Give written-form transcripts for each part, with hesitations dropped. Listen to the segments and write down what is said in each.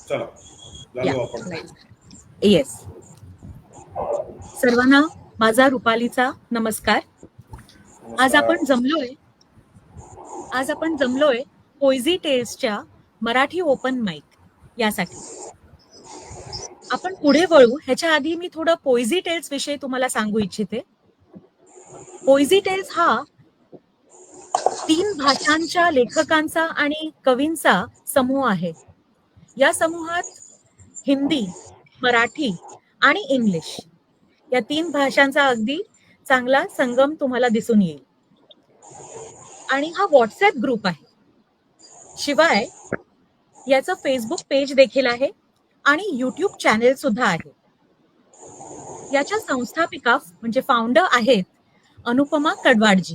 चला झालो आपण. येस. सर्वांना माझा रुपालीचा नमस्कार. आज आपण जमलोय पोयझी टेल्सच्या मराठी ओपन माईक यासाठी. आपण पुढे वळू ह्याच्या आधी मी थोडं पोयझी टेल्स विषयी तुम्हाला सांगू इच्छिते. पोयझी टेल्स हा 3 भाषांच्या लेखकांचा आणि कवींचा समूह आहे. या समूहात हिंदी, मराठी आणि इंग्लिश या 3 भाषांचा अगदी चांगला संगम तुम्हाला दिसून येईल. आणि हा व्हॉट्सअप ग्रुप आहे. शिवाय याचं फेसबुक पेज देखील आहे आणि युट्यूब चॅनेल सुद्धा आहे. याच्या संस्थापिका म्हणजे फाउंडर आहेत अनुपमा कडवाडजी.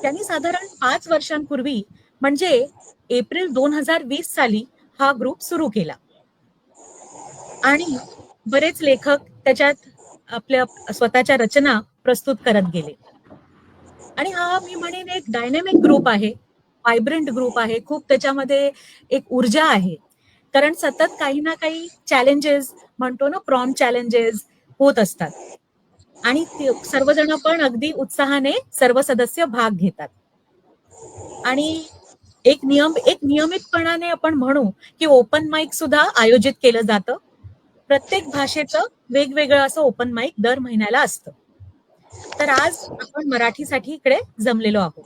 त्यांनी साधारण 5 वर्षांपूर्वी म्हणजे एप्रिल 2020 साली हा ग्रुप सुरू केला आणि बरेच लेखक त्याच्यात आपल्या स्वतःच्या रचना प्रस्तुत करत गेले. आणि हा मी म्हणेन एक डायनॅमिक ग्रुप आहे, व्हायब्रंट ग्रुप आहे. खूप त्याच्यामध्ये एक ऊर्जा आहे, कारण सतत काही ना काही चॅलेंजेस म्हणतो ना, प्रॉम्प्ट चॅलेंजेस होत असतात आणि सर्वजण पण अगदी उत्साहाने सर्व सदस्य भाग घेतात. आणि एक नियमितपणाने आपण म्हणू की ओपन माईक सुद्धा आयोजित केलं जातं. प्रत्येक भाषेचं वेगवेगळं असं ओपन माईक दर महिन्याला असतं. तर आज आपण मराठीसाठी इकडे जमलेलो आहोत.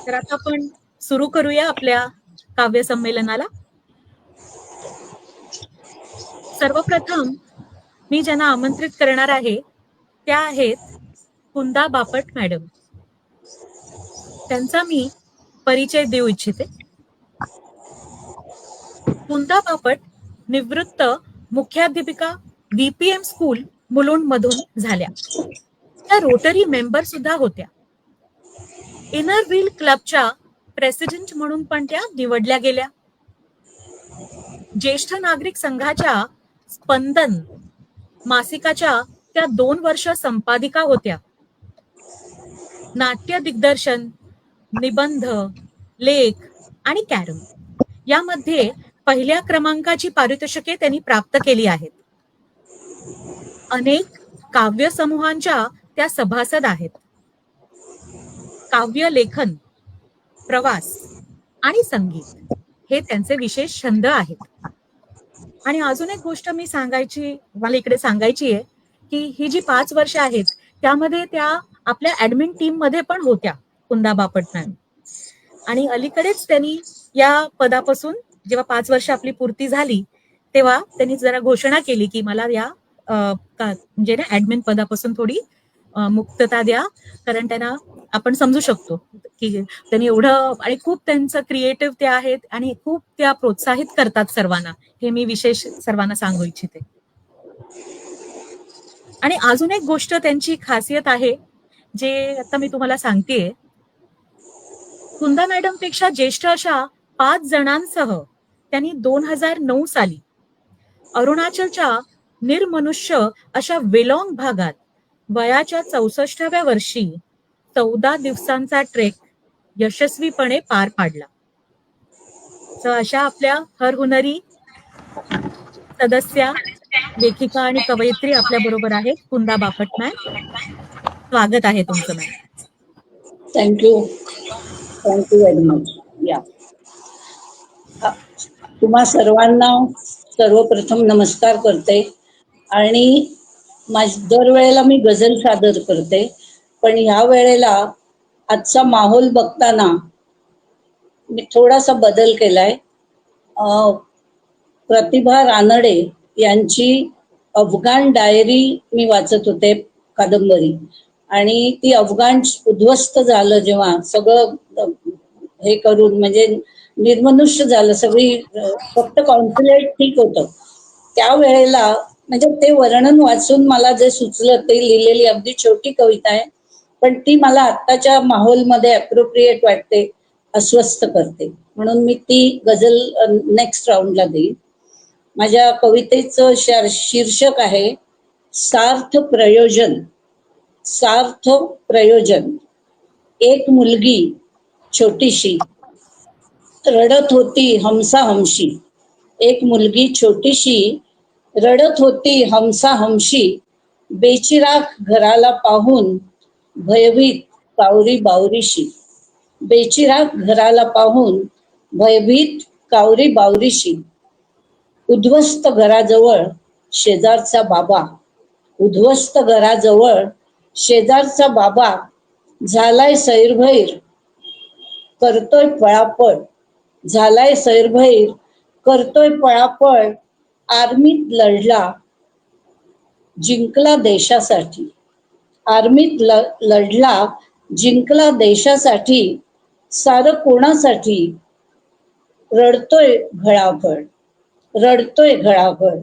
तर आता आपण सुरू करूया आपल्या काव्य संमेलनाला. सर्वप्रथम मी ज्यांना आमंत्रित करणार आहे त्या आहेत कुंदा बापट मॅडम. त्यांचा मी परिचय देऊ इच्छिते. कुंदा बापट निवृत्त मुख्याध्यापिका VPM स्कूल मुलुंड मधून झाल्या. त्या रोटरी मेंबर सुद्धा होत्या. इनर व्हील क्लबच्या प्रेसिडेंट म्हणून पण त्या निवडल्या गेल्या. ज्येष्ठ नागरिक संघाच्या स्पंदन मासिकाच्या त्या 2 वर्ष संपादिका होत्या. नाट्य दिग्दर्शन, निबंध, लेख आणि कॅरम यामध्ये पहिल्या क्रमांकाची पारितोषिके त्यांनी प्राप्त केली आहेत. अनेक काव्य समूहांच्या त्या सभासद आहेत. काव्य लेखन, प्रवास आणि संगीत हे त्यांचे विशेष छंद आहेत. आणि अजून एक गोष्ट मला इकडे सांगायची आहे की ही जी 5 वर्ष आहेत त्यामध्ये त्या आपल्या ऍडमिन टीम मध्ये पण होत्या कुंदा बापट मॅम. आणि अलीकडेच त्यांनी या पदापासून जेव्हा 5 वर्ष आपली पूर्ती झाली तेव्हा त्यांनी जरा घोषणा केली की मला या म्हणजे ना ऍडमिन पदापासून थोडी मुक्तता द्या, कारण त्यांना आपण समजू शकतो की त्यांनी एवढं आणि खूप त्यांचं क्रिएटिव्ह ते आहेत आणि खूप त्या प्रोत्साहित करतात सर्वांना. हे मी विशेष सर्वांना सांगू इच्छिते. आणि अजून एक गोष्ट त्यांची खासियत आहे जे आता मी तुम्हाला सांगतेय. कुंदा मॅडम पेक्षा ज्येष्ठ अशा 5 जणांसह त्यांनी 2009 साली अरुणाचलच्या निर्मनुष्य अशा वेलॉंग भागात वयाच्या 64व्या वर्षी 14 दिवसांचा ट्रेक यशस्वीपणे पार पाडला. अशा आपल्या हरहुनरी सदस्या, लेखिका आणि कवयित्री आपल्या बरोबर आहेत कुंदा बापट मॅम. स्वागत आहे तुमचं मॅम. Thank you very much. या तुम्हा सर्वांना सर्वप्रथम नमस्कार करते. आणि दरवेळेला मी गझल सादर करते, पण ह्या वेळेला आजचा माहोल बघताना मी थोडासा बदल केलाय. प्रतिभा रानडे यांची अफगाण डायरी मी वाचत होते, कादंबरी. आणि ती अफगाण उद्ध्वस्त झालं जेव्हा, सगळं हे करून म्हणजे निर्मनुष्य झालं, सगळी फक्त कॉन्सुलेट ठीक होतं त्यावेळेला, म्हणजे ते वर्णन वाचून मला जे सुचलं ते लिहिलेली अगदी छोटी कविता आहे, पण ती मला आत्ताच्या माहोलमध्ये अप्रोप्रिएट वाटते, अस्वस्थ करते, म्हणून मी ती गझल नेक्स्ट राऊंडला देईन. माझ्या कवितेचं शीर्षक आहे सार्थ प्रयोजन. सार्थ प्रयोजन. एक मुलगी छोटीशी रडत होती हमसा हमशी. एक मुलगी छोटीशी रडत होती हमसा हमशी, बेचिराख घराला पाहून भयभीत कावरी बावरीशी. बेचिराख घराला पाहून भयभीत कावरी बावरीशी. उद्ध्वस्त घराजवळ शेजारचा बाबा, उद्ध्वस्त घराजवळ शेजारचा बाबा, झालाय सैरभैर करतोय पळापळ, झालाय सैरभैर करतोय पळापळ. आर्मीत लढला जिंकला देशासाठी, आर्मीत लढला जिंकला देशासाठी. सारं कोणासाठी रडतोय घळाघळ, रडतोय घळाघळ.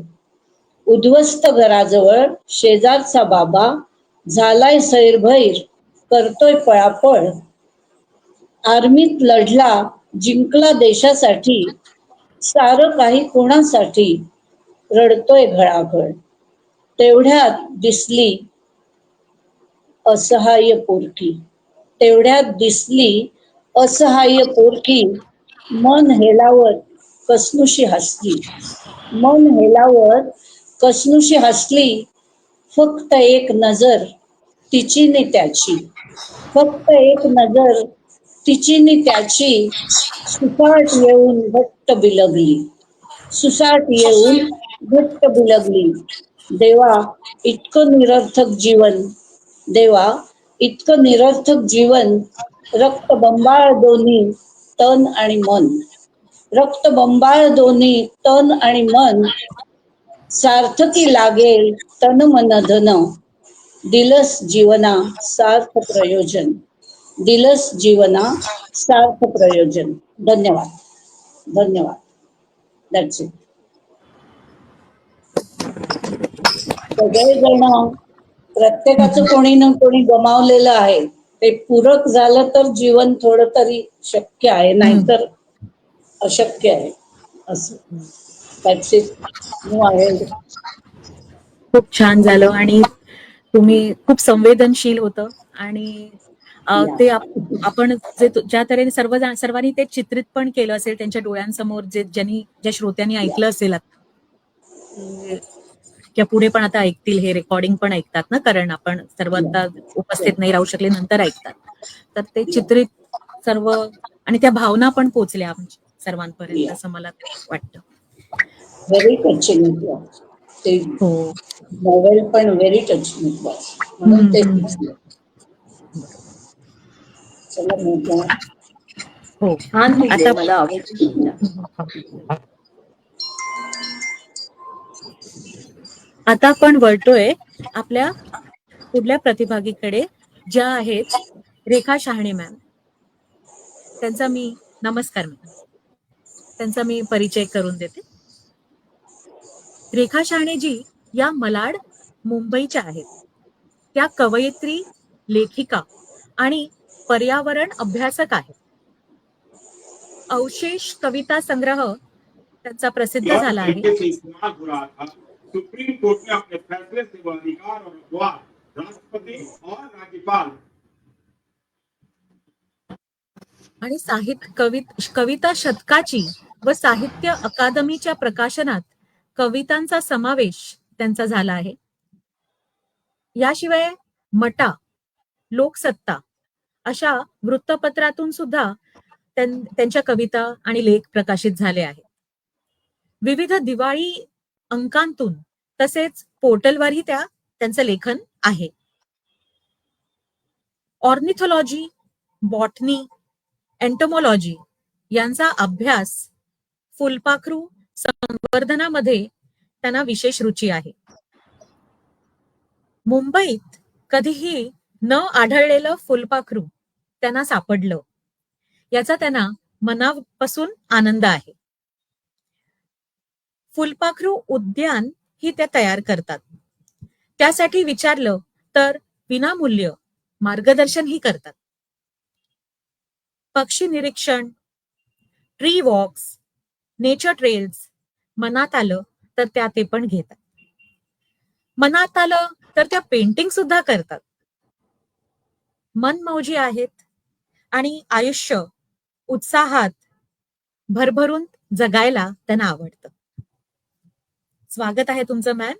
उद्ध्वस्त घराजवळ शेजारचा बाबा, झालाय सैरभैर करतोय पळापळ. आर्मीत लढला जिंकला देशासाठी, सारं काही कोणासाठी रडतोय घळाघळ. तेवढ्यात दिसली असहाय्य पोरकी, तेवढ्यात दिसली असहाय्य पोरकी. मन हेलावत कसनुशी हसली, मन हेलावत कसनुशी हसली. फक्त एक नजर तिची नि त्याची, फक्त एक नजर तिची नि त्याची. सुसाट येऊन घट्ट बिलगली, सुसाट येऊन घट्ट बिलगली. देवा इतकं निरर्थक जीवन, देवा इतकं निरर्थक जीवन. रक्तबंबाळ दोन्ही तन आणि मन, रक्तबंबाळ दोन्ही तन आणि मन. सार्थकी लागेल तन मन धन, दिलस जीवना सार्थ प्रयोजन, दिलस जीवना सार्थ प्रयोजन. धन्यवाद, धन्यवाद. That's it. सगळेजण, प्रत्येकाचं कोणी ना कोणी गमावलेलं आहे. ते पूरक झालं तर जीवन थोडं तरी शक्य आहे, नाहीतर अशक्य आहे. असं दॅट्स इट. खूप छान झालं आणि तुम्ही खूप संवेदनशील होतं आणि ते आपण जे ज्या तऱ्हेने सर्वांनी ते चित्रित पण केलं असेल त्यांच्या डोळ्यांसमोर, ज्या श्रोत्यांनी ऐकलं असेल आता किंवा पुढे पण आता ऐकतील, हे रेकॉर्डिंग पण ऐकतात ना, कारण आपण सर्व आता उपस्थित नाही राहू शकले, नंतर ऐकतात. तर ते चित्रित सर्व आणि त्या भावना पण पोचल्या सर्वांपर्यंत असं मला वाटतं. व्हेरी टचिंग ते नॉवेल, पण व्हेरी टचिंग म्हणून ते. चला हो, छान आता मला आवडली. आता आपण वळतोय आपल्या पुढल्या प्रतिभागीकडे, ज्या आहेत रेखा शहाणे मॅम. त्यांचा मी नमस्कार मॅम, त्यांचा मी परिचय करून देते. रेखा शहाणेजी या malaad मुंबईच्या आहेत. त्या कवयित्री, लेखिका आणि पर्यावरण अभ्यासक आहेत. अवशेष कविता संग्रह त्यांचा प्रसिद्ध झाला आहे. सुप्रीम कोर्ट ने अपने फैसले से वह अधिकार और अखबार राष्ट्रपति और राज्यपाल आणि कविता शतकाची व साहित्य अकादमीच्या प्रकाशनात कवितांचा समावेश त्यांचा झाला आहे. याशिवाय मटा, लोकसत्ता अशा वृत्तपत्रातून सुद्धा त्यांच्या कविता आणि लेख प्रकाशित झाले आहेत. विविध दिवाळी अंकांतून तसेच पोर्टलवरही त्यांचं लेखन आहे. ऑर्निथॉलॉजी, बॉटनी, एंटोमॉलॉजी यांचा अभ्यास, फुलपाखरू संवर्धनामध्ये त्यांना विशेष रुची आहे. मुंबईत कधीही न आढळलेलं फुलपाखरू त्यांना सापडलं, याचा त्यांना मनापासून आनंद आहे. फुलपाखरू उद्यान ही ते तयार करतात. त्यासाठी विचारलं तर विनामूल्य मार्गदर्शनही करतात. पक्षी निरीक्षण, ट्री वॉक्स, नेचर ट्रेल्स मनात आलं तर ते पण घेतात. मनात आलं तर त्या पेंटिंग सुद्धा करतात. मनमौजी आहेत आणि आयुष्य उत्साहात भरभरून जगायला त्यांना आवडतं. स्वागत आहे तुमचं मॅम.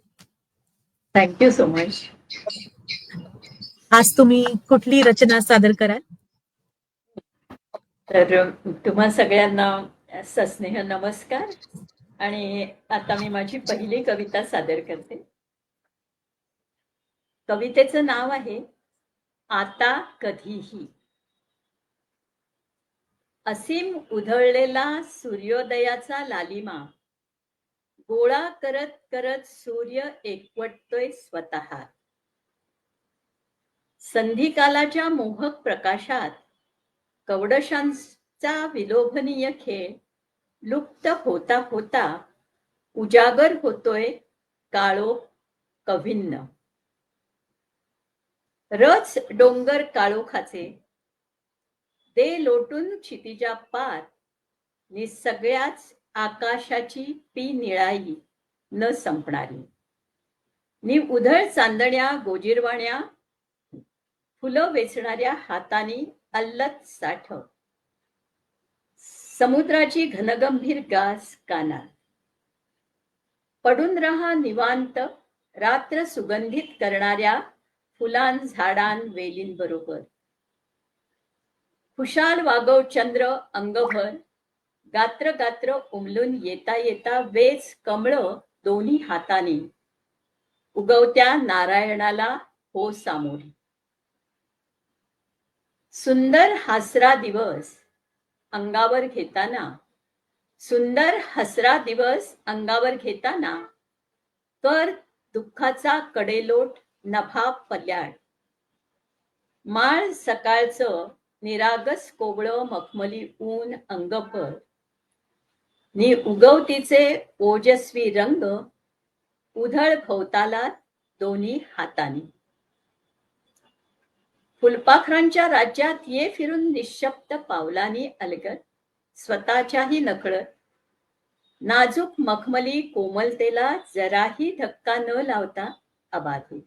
Thank you so much. आज तुम्ही कुठली रचना सादर कराल? तर तुम्हा सगळ्यांना सस्नेह नमस्कार. आणि आता मी माझी पहिली कविता सादर करते. कवितेचं नाव आहे आता कधीही. असीम उधळलेला सूर्योदयाचा लालिमा गोळा करत करत सूर्य एकवटतोय स्वतः. संधिकालाच्या मोहक प्रकाशात कवडशांचा विलोभनीय खेळ लुप्त होता होता उजागर होतोय काळो कभिन्न. रच डोंगर काळोखाचे दे लोटून क्षितिजा पार नि सगळ्याच आकाशाची पी निळाई न संपणारी. नि उधळ चांदण्या गोजिरवाण्या फुलं वेचणाऱ्या हातानी अल्लत साठ. समुद्राची घनगंभीर गाज कानात. पडून रहा निवांत रात्र सुगंधित करणाऱ्या फुलां झाडां वेलींबरोबर. खुशाल वागव चंद्र अंगभर गात्र गात्र उमलून येता येता वेच कमळ दोन्ही हाताने उगवत्या नारायणाला हो सामोरी. सुंदर हसरा दिवस अंगावर घेताना, सुंदर हसरा दिवस अंगावर घेताना कर दुःखाचा कडेलोट नभा पल्याड. माळ सकाळचं निरागस कोवळं मखमली ऊन अंगभर नि उगवतीचे ओजस्वी रंग उधळ भोवतालात दोन्ही हातानी. फुलपाखरांच्या राज्यात ये फिरून निशब्द पावलांनी अलगद स्वतःच्याही नकळत नाजूक मखमली कोमलतेला जराही धक्का न लावता अबाधित.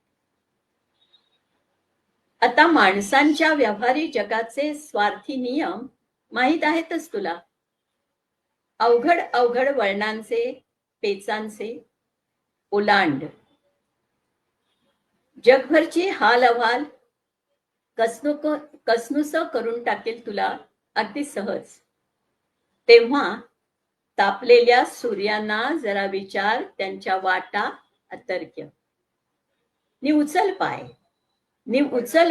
आता माणसांच्या व्यावहारी जगाचे स्वार्थी नियम माहीत आहेतच तुला. अवघड अवघड वळणांचे पेचांचे ओलांड जगभरची हाल अहवाल कसनुस करून टाकेल तुला अगदी सहज. तेव्हा तापलेल्या सूर्यांना जरा विचार त्यांच्या वाटा अतर्क्य. नि उचल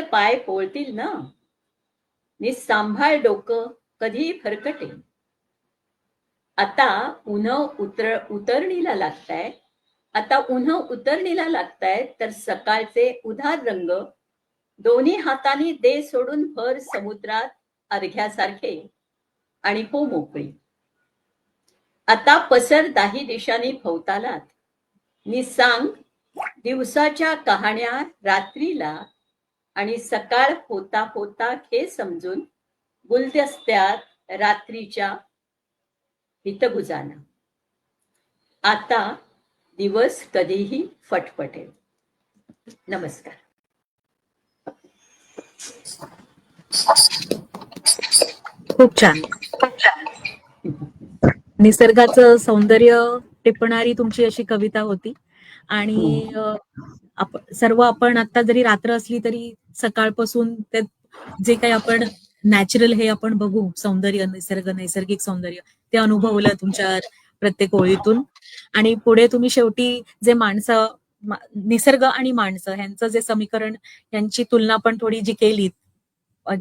पाय पोळतील ना. नि सांभाळ डोकं कधी फरकटे. आता उतरणीला लागताय. आता उन्ह उतरणीला लागताय तर सकाळचे उधार रंग दोन्ही हातांनी दे सोडून भर समुद्रात अर्घ्यासारखे आणि हो मोकळी. आता पसर दाही दिशांनी भोवतालात नि सांग दिवसाच्या कहाण्या रात्रीला आणि सकाळ होता होता हे समजून गुलदस्त्यात रात्रीच्या हितगुजाना. आता दिवस कधीही फटफटेल. नमस्कार. खूप छान. निसर्गाचं सौंदर्य टिपणारी तुमची अशी कविता होती. आणि आपण आता जरी रात्र असली तरी सकाळपासून ते जे काही आपण नॅचरल हे आपण बघू सौंदर्य, नैसर्गिक सौंदर्य ते अनुभवलं तुमच्या प्रत्येक ओळीतून. आणि पुढे तुम्ही शेवटी जे निसर्ग आणि माणसं ह्यांचं जे समीकरण यांची तुलना पण थोडी जी केली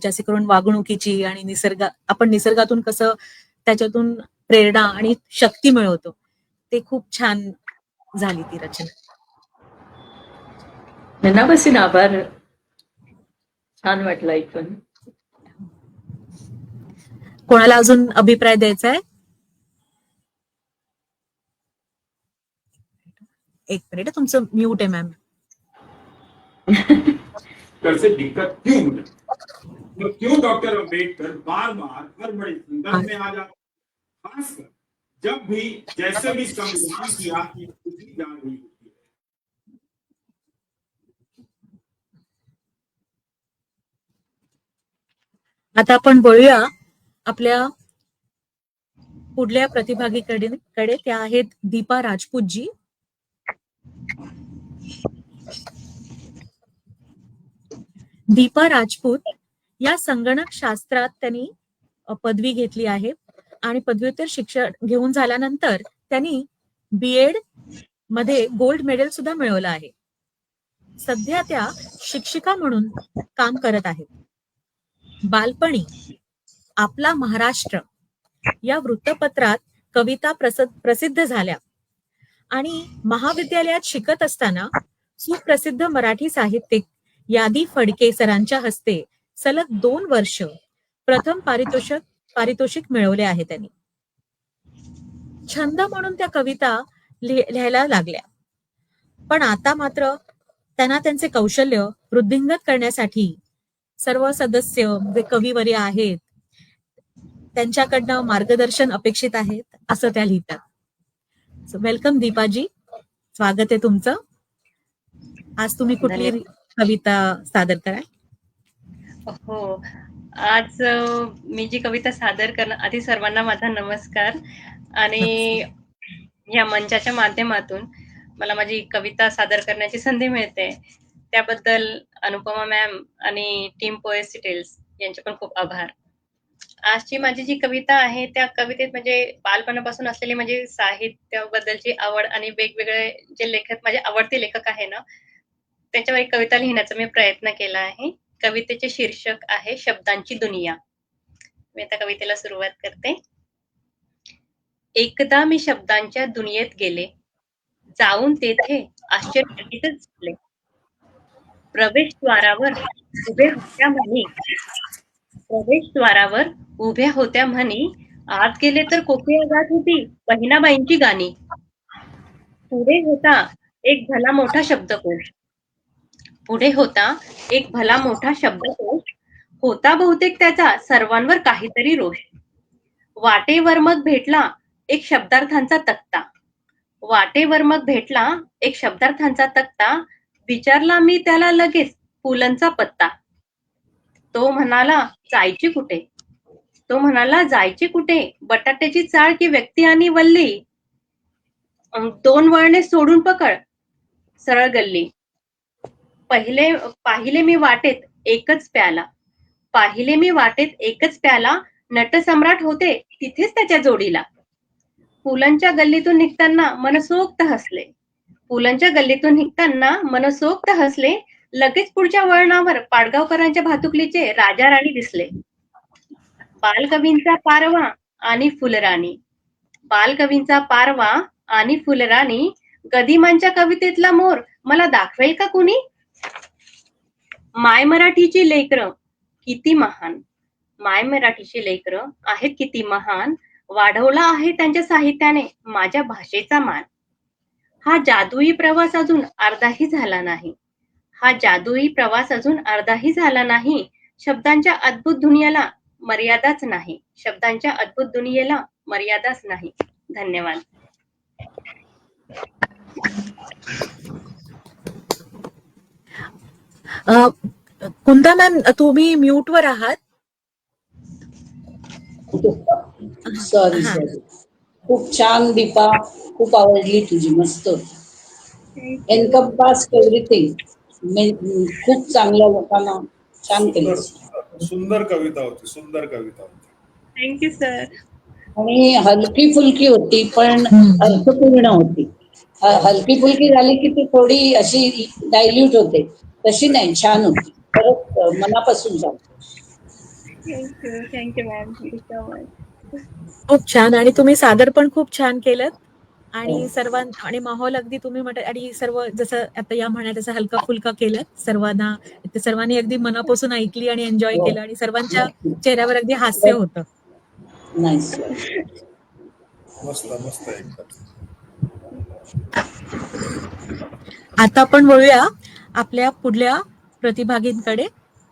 जास्त करून वागणुकीची आणि आपण निसर्गातून कसं त्याच्यातून प्रेरणा आणि शक्ती मिळवतो ते खूप छान झाली ती रचना. मनापासून आभार. छान वाटलं ऐकून. कोणाला अजून अभिप्राय द्यायचा आहे? एक मिनिट, तुमचं म्यूट आहे मॅम. से दिक्कत क्यों मुझे? तो क्यों डॉक्टर अम्बेडकर बार बार हर बड़े संदर्भ में आ जाते, खासकर जब भी जैसे भी संविधान की याद पूछी जा रही होती है. आता आपण बोलूया आपल्या पुढल्या प्रतिभागीकडे. त्या आहेत दीपा राजपूतजी. दीपा राजपूत या संगणक शास्त्रात त्यांनी पदवी घेतली आहे आणि पदव्युत्तर शिक्षण घेऊन झाल्यानंतर त्यांनी बीएड मध्ये गोल्ड मेडल सुद्धा मिळवलं आहे. सध्या त्या शिक्षिका म्हणून काम करत आहेत. बालपणी आपला महाराष्ट्र या वृत्तपत्रात कविता प्रसिद्ध झाल्या आणि महाविद्यालयात शिकत असताना सुप्रसिद्ध मराठी साहित्यिक यादी फडके सरांच्या हस्ते सलग 2 वर्ष प्रथम पारितोषिक मिळवले आहे त्यांनी. छंद म्हणून त्या कविता लिहायला लागल्या, पण आता मात्र त्यांना त्यांचे कौशल्य वृद्धिंगत करण्यासाठी सर्व सदस्य जे कविवर्य आहेत त्यांच्याकडनं मार्गदर्शन अपेक्षित आहेत असं त्या लिहितात. वेलकम दीपाजी, स्वागत आहे तुमचं. आज तुम्ही कुठली कविता सादर कराल? हो, आज मी जी कविता सादर करणार, आधी सर्वांना माझा नमस्कार. आणि या मंचाच्या माध्यमातून मला माझी कविता सादर करण्याची संधी मिळते त्याबद्दल अनुपमा मॅम आणि टीम पोएट्री टेल्स यांचे पण खूप आभार. आजची माझी जी कविता आहे त्या कवितेत म्हणजे बालपणापासून असलेली म्हणजे साहित्याबद्दलची आवड आणि वेगवेगळे जे लेखक, माझे आवडते लेखक आहे ना, त्याच्यावर एक कविता लिहिण्याचा मी प्रयत्न केला आहे. कवितेचे शीर्षक आहे शब्दांची दुनिया. मी आता कवितेला सुरुवात करते. एकदा मी शब्दांच्या दुनियेत गेले, जाऊन तेथे आश्चर्यचकितच झाले. प्रवेशद्वारावर उभ्या होत्या म्हणी, आत गेले तर कोकिळा गात होती बहिणाबाईंची गाणी. पुढे होता एक भला मोठा शब्दकोश, होता बहुतेक त्याचा सर्वांवर काहीतरी रोष. वाटेवर मग भेटला एक शब्दार्थांचा तक्ता, विचारला मी त्याला लगेच पुलंचा पत्ता. तो म्हणाला जायचे कुठे, बटाट्याची चाळ की व्यक्ती आणि वल्ली. 2 वळणे सोडून पकड सरळ गल्ली. पाहिले मी वाटेत एकच प्याला, नटसम्राट होते तिथेच त्याच्या जोडीला. पुलंच्या गल्लीतून निघताना मनसोक्त हसले. लगेच पुढच्या वळणावर पाडगावकरांच्या भातुकलीचे राजा राणी दिसले. बालकवींचा पारवा आणि फुलराणी, गदिमांच्या कवितेतला मोर मला दाखवेल का कुणी? माय मराठीची लेकरं आहेत किती महान, वाढवला आहे त्यांच्या साहित्याने माझ्या भाषेचा मान. हा जादुई प्रवास अजून अर्धाही झाला नाही. शब्दांच्या अद्भुत दुनियेला मर्यादाच नाही. धन्यवाद. कुंदा मॅम, तुम्ही म्यूट वर आहात. सॉरी. खूप छान दीपा, खूप आवडली तुझी, मस्त एनकम्पास्ड एव्हरीथिंग. खूप चांगल्या लोकांना छान केलं. सुंदर कविता होती. Thank you sir. आणि हलकी फुलकी होती पण अर्थपूर्ण होती. हलकी फुलकी झाली की ती थोडी अशी डायल्यूट होते, तशी नाही, छान होती खरंच, मनापासून छान. Thank you ma'am, thank you so much. खूप छान, आणि तुम्ही सादर पण खूप छान केलं. आणि आणि माहोल अगदी तुम्ही म्हणता, आणि सर्व जसं आता या म्हणा तसं हलका फुलका केलं. सर्वांनी अगदी मनापासून ऐकली आणि एन्जॉय केलं, आणि सर्वांच्या चेहऱ्यावर अगदी हास्य होतं. नाईस. मस्त एकदम. आता आपण बोलूया आपल्या पुढल्या प्रतिभागींकडे.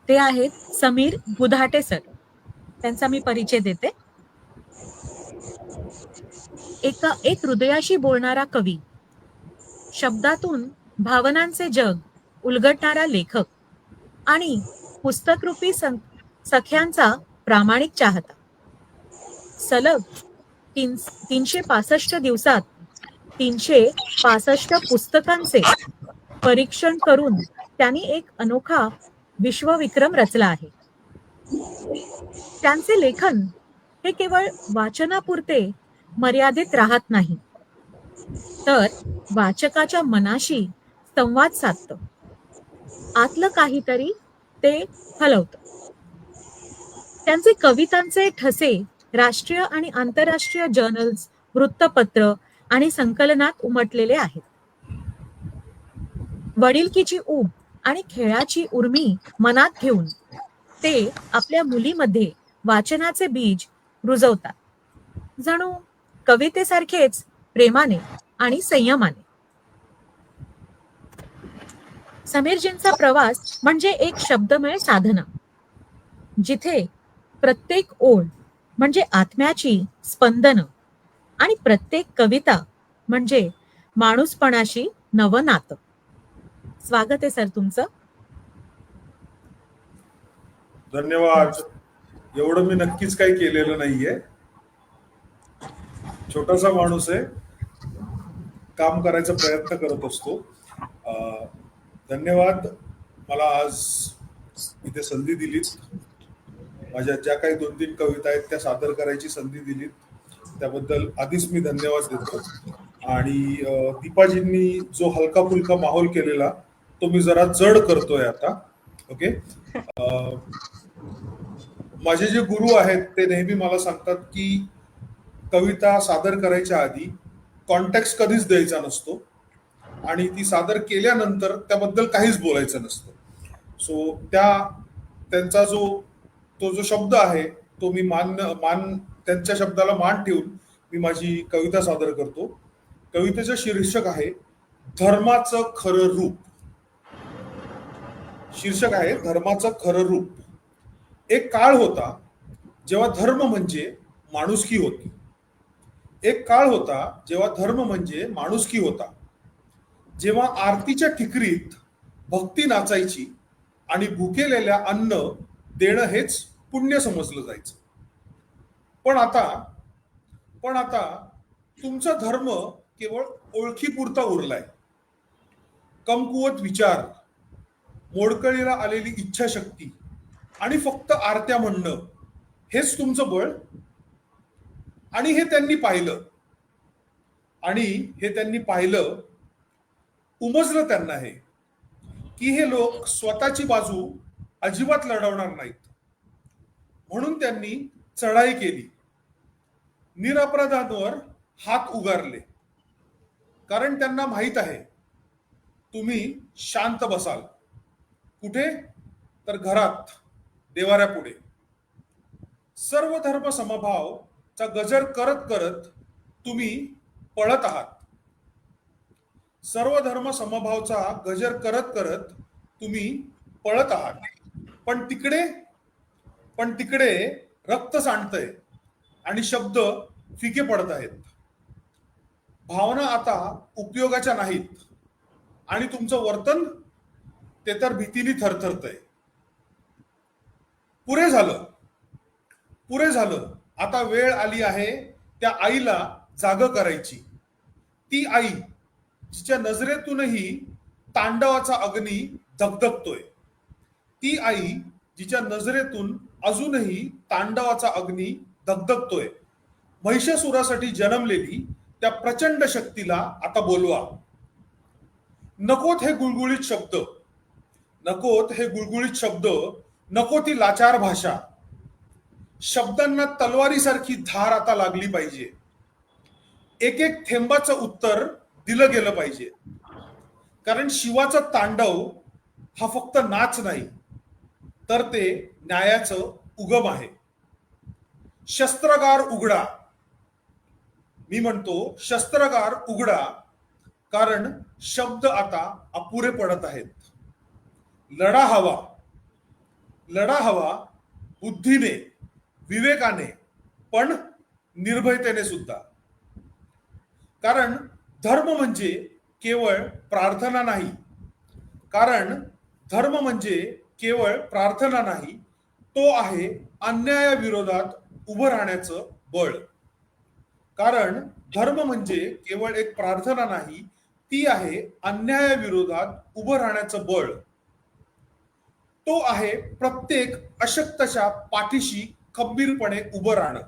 ते आहेत समीर गुधाटे सर. त्यांचा मी परिचय देते. एक हृदयाशी बोलणारा कवी, शब्दातून भावनांचे जग उलगडणारा लेखक आणि पुस्तकरूपी सख्यांचा प्रामाणिक चाहता. सलग 365 दिवसात 365 पुस्तकांचे परीक्षण करून त्यांनी एक अनोखा विश्वविक्रम रचला आहे. त्यांचे लेखन हे केवळ वाचनापुरते मर्यादित राहत नाही, तर वाचकाच्या मनाशी संवाद साधतं, आतलं काहीतरी ते हलवतं. त्यांचे कवितांचे ठसे राष्ट्रीय आणि आंतरराष्ट्रीय जर्नल्स, वृत्तपत्र आणि संकलनात उमटलेले आहेत. वडिलकीची ऊब आणि खेळाची उर्मी मनात घेऊन ते आपल्या मुलीमध्ये वाचनाचे बीज रुजवतात, जणू कवितेसारखेच प्रेमाने आणि संयमाने. समीरजींचा प्रवास म्हणजे एक शब्दमय साधना, जिथे प्रत्येक ओळ म्हणजे आत्म्याची स्पंदन आणि प्रत्येक कविता म्हणजे माणूसपणाशी नवं नातं. स्वागत आहे सर तुमचं. धन्यवाद. एवढं मी नक्कीच काही केलेलं नाहीये. छोटासा माणूस आहे, काम करायचा प्रयत्न करत असतो. धन्यवाद. मला आज इथे संधी दिलीत, माझ्या ज्या काही 2-3 कविता आहेत त्या सादर करायची संधी दिलीत, त्याबद्दल आधीच मी धन्यवाद देतो. आणि दीपाजींनी जो हलका फुलका माहोल केलेला तो मी जरा जड करतोय आता. ओके. माझे जे गुरु आहेत ते नेहमी मला सांगतात की कविता सादर करायच्या आधी कॉन्टेक्स्ट कधीच द्यायचा नसतो आणि ती सादर केल्यानंतर त्याबद्दल काहीच बोलायचं नसतं. सो त्यांचा तो जो शब्द आहे तो मी त्यांच्या शब्दाला मान ठेवून मी माझी कविता सादर करतो. कवितेचं शीर्षक आहे धर्माचं खरं रूप. शीर्षक आहे धर्माचं खरं रूप. एक काळ होता जेव्हा धर्म म्हणजे माणुसकी होती. एक काळ होता जेव्हा धर्म म्हणजे माणुसकी होता, जेव्हा आरतीच्या ठिकरीत भक्ती नाचायची आणि भुकेलेल्या अन्न देणं हेच पुण्य समजलं जायचं. पण आता तुमचा धर्म केवळ ओळखीपुरता उरलाय. कमकुवत विचार, मोडकळीला आलेली इच्छाशक्ती आणि फक्त आरत्या म्हणणं हेच तुमचं बळ. आणि हे त्यांनी पाहिलं, उमजलं त्यांना हे की हे लोक स्वतःची बाजू अजिबात लढवणार नाहीत. म्हणून त्यांनी चढाई केली, निरपराधांवर हात उगारले, कारण त्यांना माहित आहे तुम्ही शांत बसाल. कुठे? तर घरात देवाऱ्यापुढे. सर्व धर्म समभावचा गजर करत करत तुम्ही पळत आहात. सर्व धर्म समभावचा गजर करत करत तुम्ही पळत आहात. पण तिकडे रक्त सांडतंय आणि शब्द फिके पडत आहेत. भावना आता उपयोगाच्या नाहीत आणि तुमचं वर्तन ते तर भीतीने थरथरतंय. पुरे झालं. आता वेळ आली आहे त्या आईला जागं करायची. ती आई जिच्या नजरेतूनही तांडवाचा अग्नी धगधगतोय. ती आई जिच्या नजरेतून अजूनही तांडवाचा अग्नी धगधगतोय. महिषासुरासाठी जन्मलेली त्या प्रचंड शक्तीला आता बोलवा. नकोत हे गुळगुळीत शब्द, नको ती लाचार भाषा. शब्दांना तलवारीसारखी धार आता लागली पाहिजे. एक एक थेंबाचं उत्तर दिलं गेलं पाहिजे. कारण शिवाचं तांडव हा फक्त नाच नाही, तर ते न्यायाचं उगम आहे. शस्त्रगार उघडा. मी म्हणतो शस्त्रगार उघडा, कारण शब्द आता अपुरे पडत आहेत. लढा हवा बुद्धीने, विवेकाने, पण निर्भयतेने सुद्धा. कारण धर्म म्हणजे केवळ प्रार्थना नाही, तो आहे अन्यायाविरोधात उभं राहण्याचं बळ. कारण धर्म म्हणजे केवळ एक प्रार्थना नाही, ती आहे अन्यायाविरोधात उभं राहण्याचं बळ. तो आहे प्रत्येक अशक्तच्या पाठीशी खंबीरपणे उभं राहणं.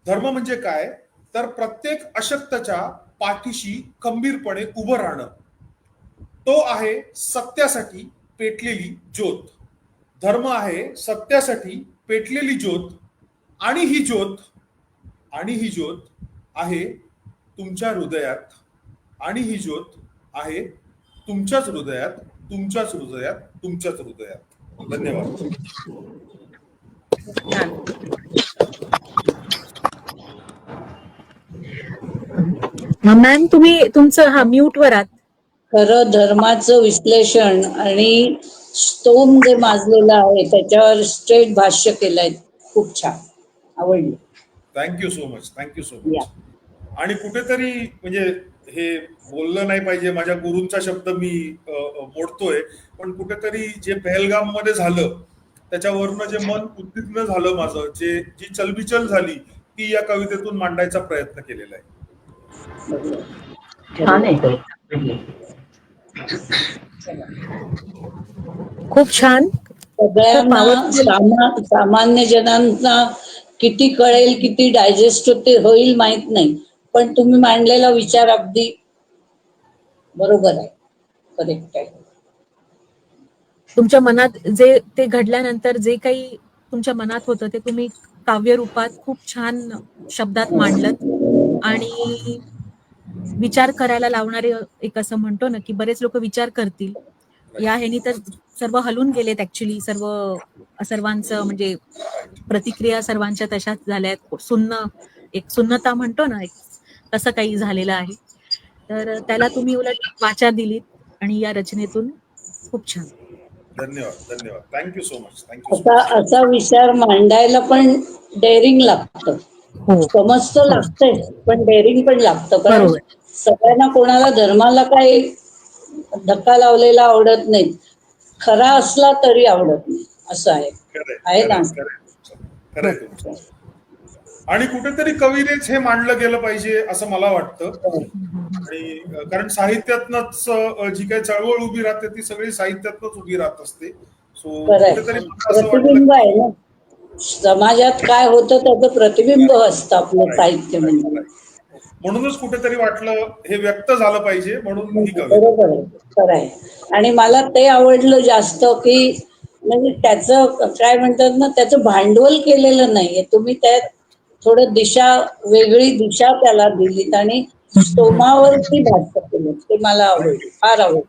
धर्म म्हणजे काय, तर प्रत्येक अशक्तच्या पाठीशी खंबीरपणे उभं राहणं. तो आहे सत्यासाठी पेटलेली ज्योत. धर्म आहे सत्यासाठी पेटलेली ज्योत, आणि ही ज्योत आहे तुमच्या हृदयात, आणि ही ज्योत आहे तुमच्याच हृदयात, तुमच्याच हृदयात, तुमच्याच हृदयात. धन्यवाद. मॅम तुम्ही तुमचं म्यूट वर आहात. खरं धर्माचं विश्लेषण आणि स्तोम जे माजलेलं आहे त्याच्यावर स्ट्रेट भाष्य केलंय. खूप छान, आवडलं. Thank you so much, thank you so या. मच. आणि कुठेतरी म्हणजे हे बोललं नाही पाहिजे, माझ्या गुरूंचा शब्द मी मोडतोय, पण कुठेतरी जे पहलगाम मध्ये झालं त्याच्यावरनं जे मन उद्विग्न झालं माझं, जी चलबिचल झाली, ती या कवितेतून मांडायचा प्रयत्न केलेला आहे. छान आहे. खूप छान. सगळ्यांना सामान्य जनांना किती कळेल, किती डायजेस्ट होईल माहित नाही, पण तुम्ही मांडलेला विचार अगदी बरोबर आहे, करेक्ट आहे. तुमच्या मनात जे ते घडल्यानंतर जे काही तुमच्या मनात होतं ते तुम्ही काव्य रूपात खूप छान शब्दात मांडलत. आणि विचार करायला लावणारे, एक असं म्हणतो ना की बरेच लोक विचार करतील, या ह्यानी तर सर्व हलून गेलेत ऍक्च्युली. सर्वांचं म्हणजे प्रतिक्रिया सर्वांच्या तशाच झाल्यात. एक सुन्नता म्हणतो ना, तसं काही झालेलं आहे. तर त्याला तुम्ही उलट वाचा दिलीत, आणि या रचनेतून खूप छान. धन्यवाद, धन्यवाद. Thank you so much, thank you so much. असा विचार मांडायला पण डेअरिंग लागतं. समजतं लागतंय, पण डेअरिंग पण लागतं. कारण सगळ्यांना कोणाला धर्माला काही धक्का लावलेला आवडत नाही, खरा असला तरी आवडत नाही, असं आहे ना. खरंय तुमचं. आणि कुठेतरी कवितेच हे मांडलं गेलं पाहिजे असं मला वाटतं. आणि कारण साहित्यातनच जी काही चळवळ उभी राहते ती सगळी साहित्यातनच उभी राहत असते. सो कुठेतरी असं प्रतिबिंब वाटतं आहे ना, समाजात काय होतं त्याचं प्रतिबिंब असतं आपलं साहित्य म्हणजे. म्हणूनच कुठेतरी वाटलं हे व्यक्त झालं पाहिजे, म्हणून ही कविता. बरोबर आहे, खरं आहे. आणि मला ते आवडलं जास्त की म्हणजे त्याचं काय म्हणतात ना, त्याचं भांडवल केलेलं नाहीये तुम्ही, त्यात थोडं वेगळी दिशा त्याला दिलीत आणि स्तोमावरती भाष्य केलं. ते मला आवडलं, फार आवडलं.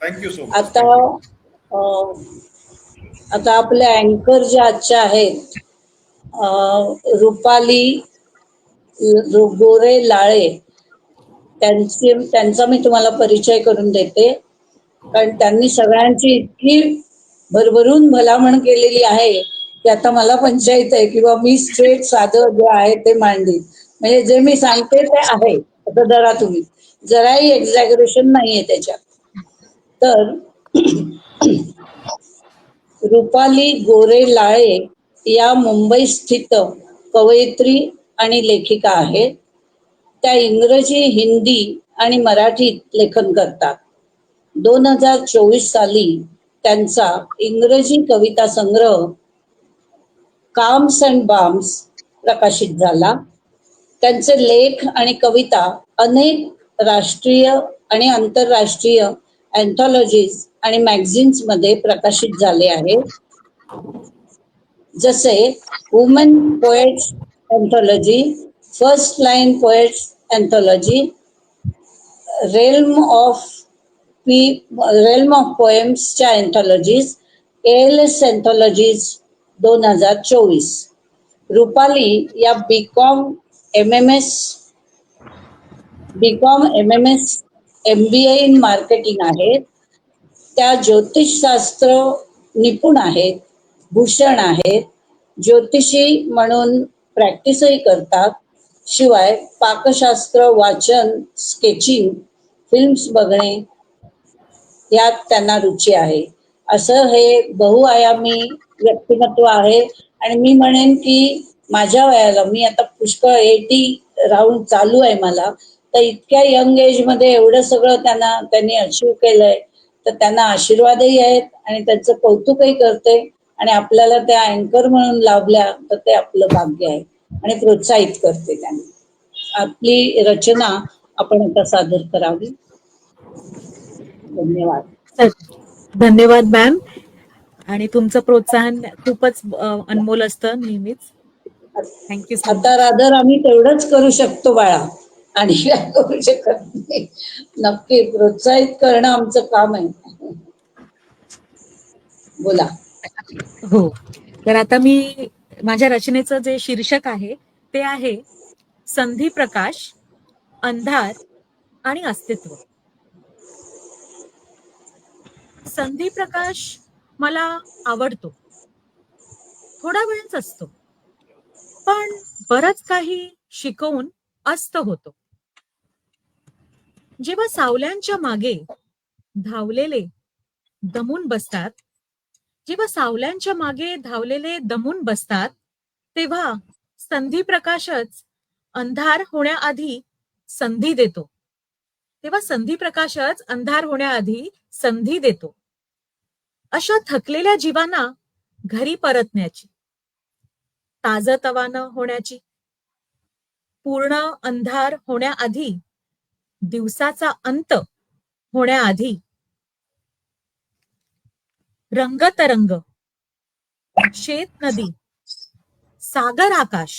Thank you so much. आता आपल्या अँकर ज्या आजच्या आहेत, रुपाली गोरे लाळे, त्यांचा मी तुम्हाला परिचय करून देते. कारण त्यांनी सगळ्यांची इतकी भरभरून भलामण केलेली आहे की आता मला पंचायत आहे किंवा मी स्ट्रेट साधं जे आहे ते मांडली. म्हणजे जे मी सांगते ते आहे, आता जरा तुम्ही जराही एक्झॅगरेशन नाहीये त्याच्यात. तर रुपाली गोरे लाळे या मुंबई स्थित कवयित्री आणि लेखिका आहेत. त्या इंग्रजी, हिंदी आणि मराठीत लेखन करतात. 2024 साली त्यांचा इंग्रजी कविता संग्रह काम्स अँड बाम्स प्रकाशित झाला. त्यांचे लेख आणि कविता अनेक राष्ट्रीय आणि आंतरराष्ट्रीय अँथॉलॉजीज आणि मॅगझिन्स मध्ये प्रकाशित झाले आहेत. जसे women poets anthology, first line poets anthology, realm of पोएम्सच्या अँथॉलॉजीज, ALS अँथॉलॉजीज 2024. रुपाली या B Com MMS MBA in marketing आहेत. त्या ज्योतिषशास्त्र निपुण आहेत, भूषण आहेत, ज्योतिषी म्हणून प्रॅक्टिसही करतात. शिवाय पाकशास्त्र, वाचन, स्केचिंग, फिल्म्स बघणे यात त्यांना रुची आहे. असं हे बहुआयामी व्यक्तिमत्व आहे. आणि मी म्हणेन की माझ्या वयाला, मी आता पुष्कळ 80 राऊंड चालू आहे मला, तर इतक्या यंग एज मध्ये एवढं सगळं त्यांनी अचीव्ह केलंय, तर त्यांना आशीर्वादही आहेत आणि त्यांचं कौतुकही करते. आणि आपल्याला त्या अँकर म्हणून लाभल्या तर ते आपलं भाग्य आहे आणि प्रोत्साहित करते त्यांना. आपली रचना आपण आता सादर करावी. धन्यवाद. धन्यवाद मॅम. आणि तुमचं प्रोत्साहन खूपच अनमोल असतं नेहमीच. थँक्यू सो आता मच. रादर आम्ही तेवढंच करू शकतो बाळा, आणि काय करू शकत नाही. नक्की प्रोत्साहित करणं आमचं काम आहे. बोला. हो, तर आता मी माझ्या रचनेचं जे शीर्षक आहे ते आहे संधी प्रकाश, अंधार आणि अस्तित्व. संधी प्रकाश मला आवडतो, थोडा वेळच असतो, पण बरंच काही शिकवून अस्त होतो. जेव्हा सावल्यांच्या मागे धावलेले दमून बसतात, जेव्हा सावल्यांच्या मागे धावलेले दमून बसतात, तेव्हा संधी प्रकाशच अंधार होण्याआधी संधी देतो. तेव्हा संधी प्रकाशच अंधार होण्याआधी संधी देतो. अशा थकलेल्या जीवांना घरी परतण्याची, ताजतवानं होण्याची, पूर्ण अंधार होण्याआधी, दिवसाचा अंत होण्याआधी, रंगतरंग, शेत नदी, सागर आकाश,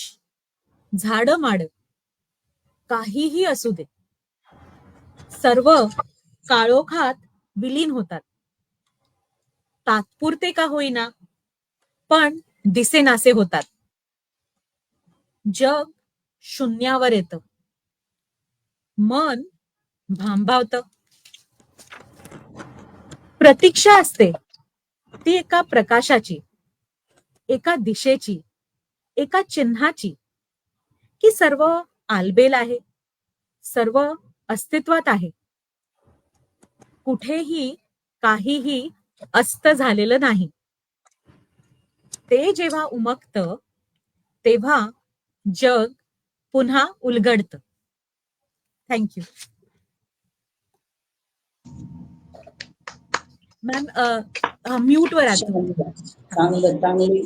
झाडं माड, काहीही असू दे, सर्व काळोखात विलीन होतात. तात्पुरते का होईना, पण दिसेनासे होतात. जग शून्यावर येतं, मन भांबावतं. प्रतीक्षा असते ती एका प्रकाशाची, एका दिशेची, एका चिन्हाची, की सर्व आलबेल आहे, सर्व अस्तित्वात आहे, कुठेही काहीही अस्त झालेलं नाही. ते जेव्हा उमगतं तेव्हा जग पुन्हा उलगडतं. Thank you ma'am. म्यूट वर आता. चांगलं, चांगली,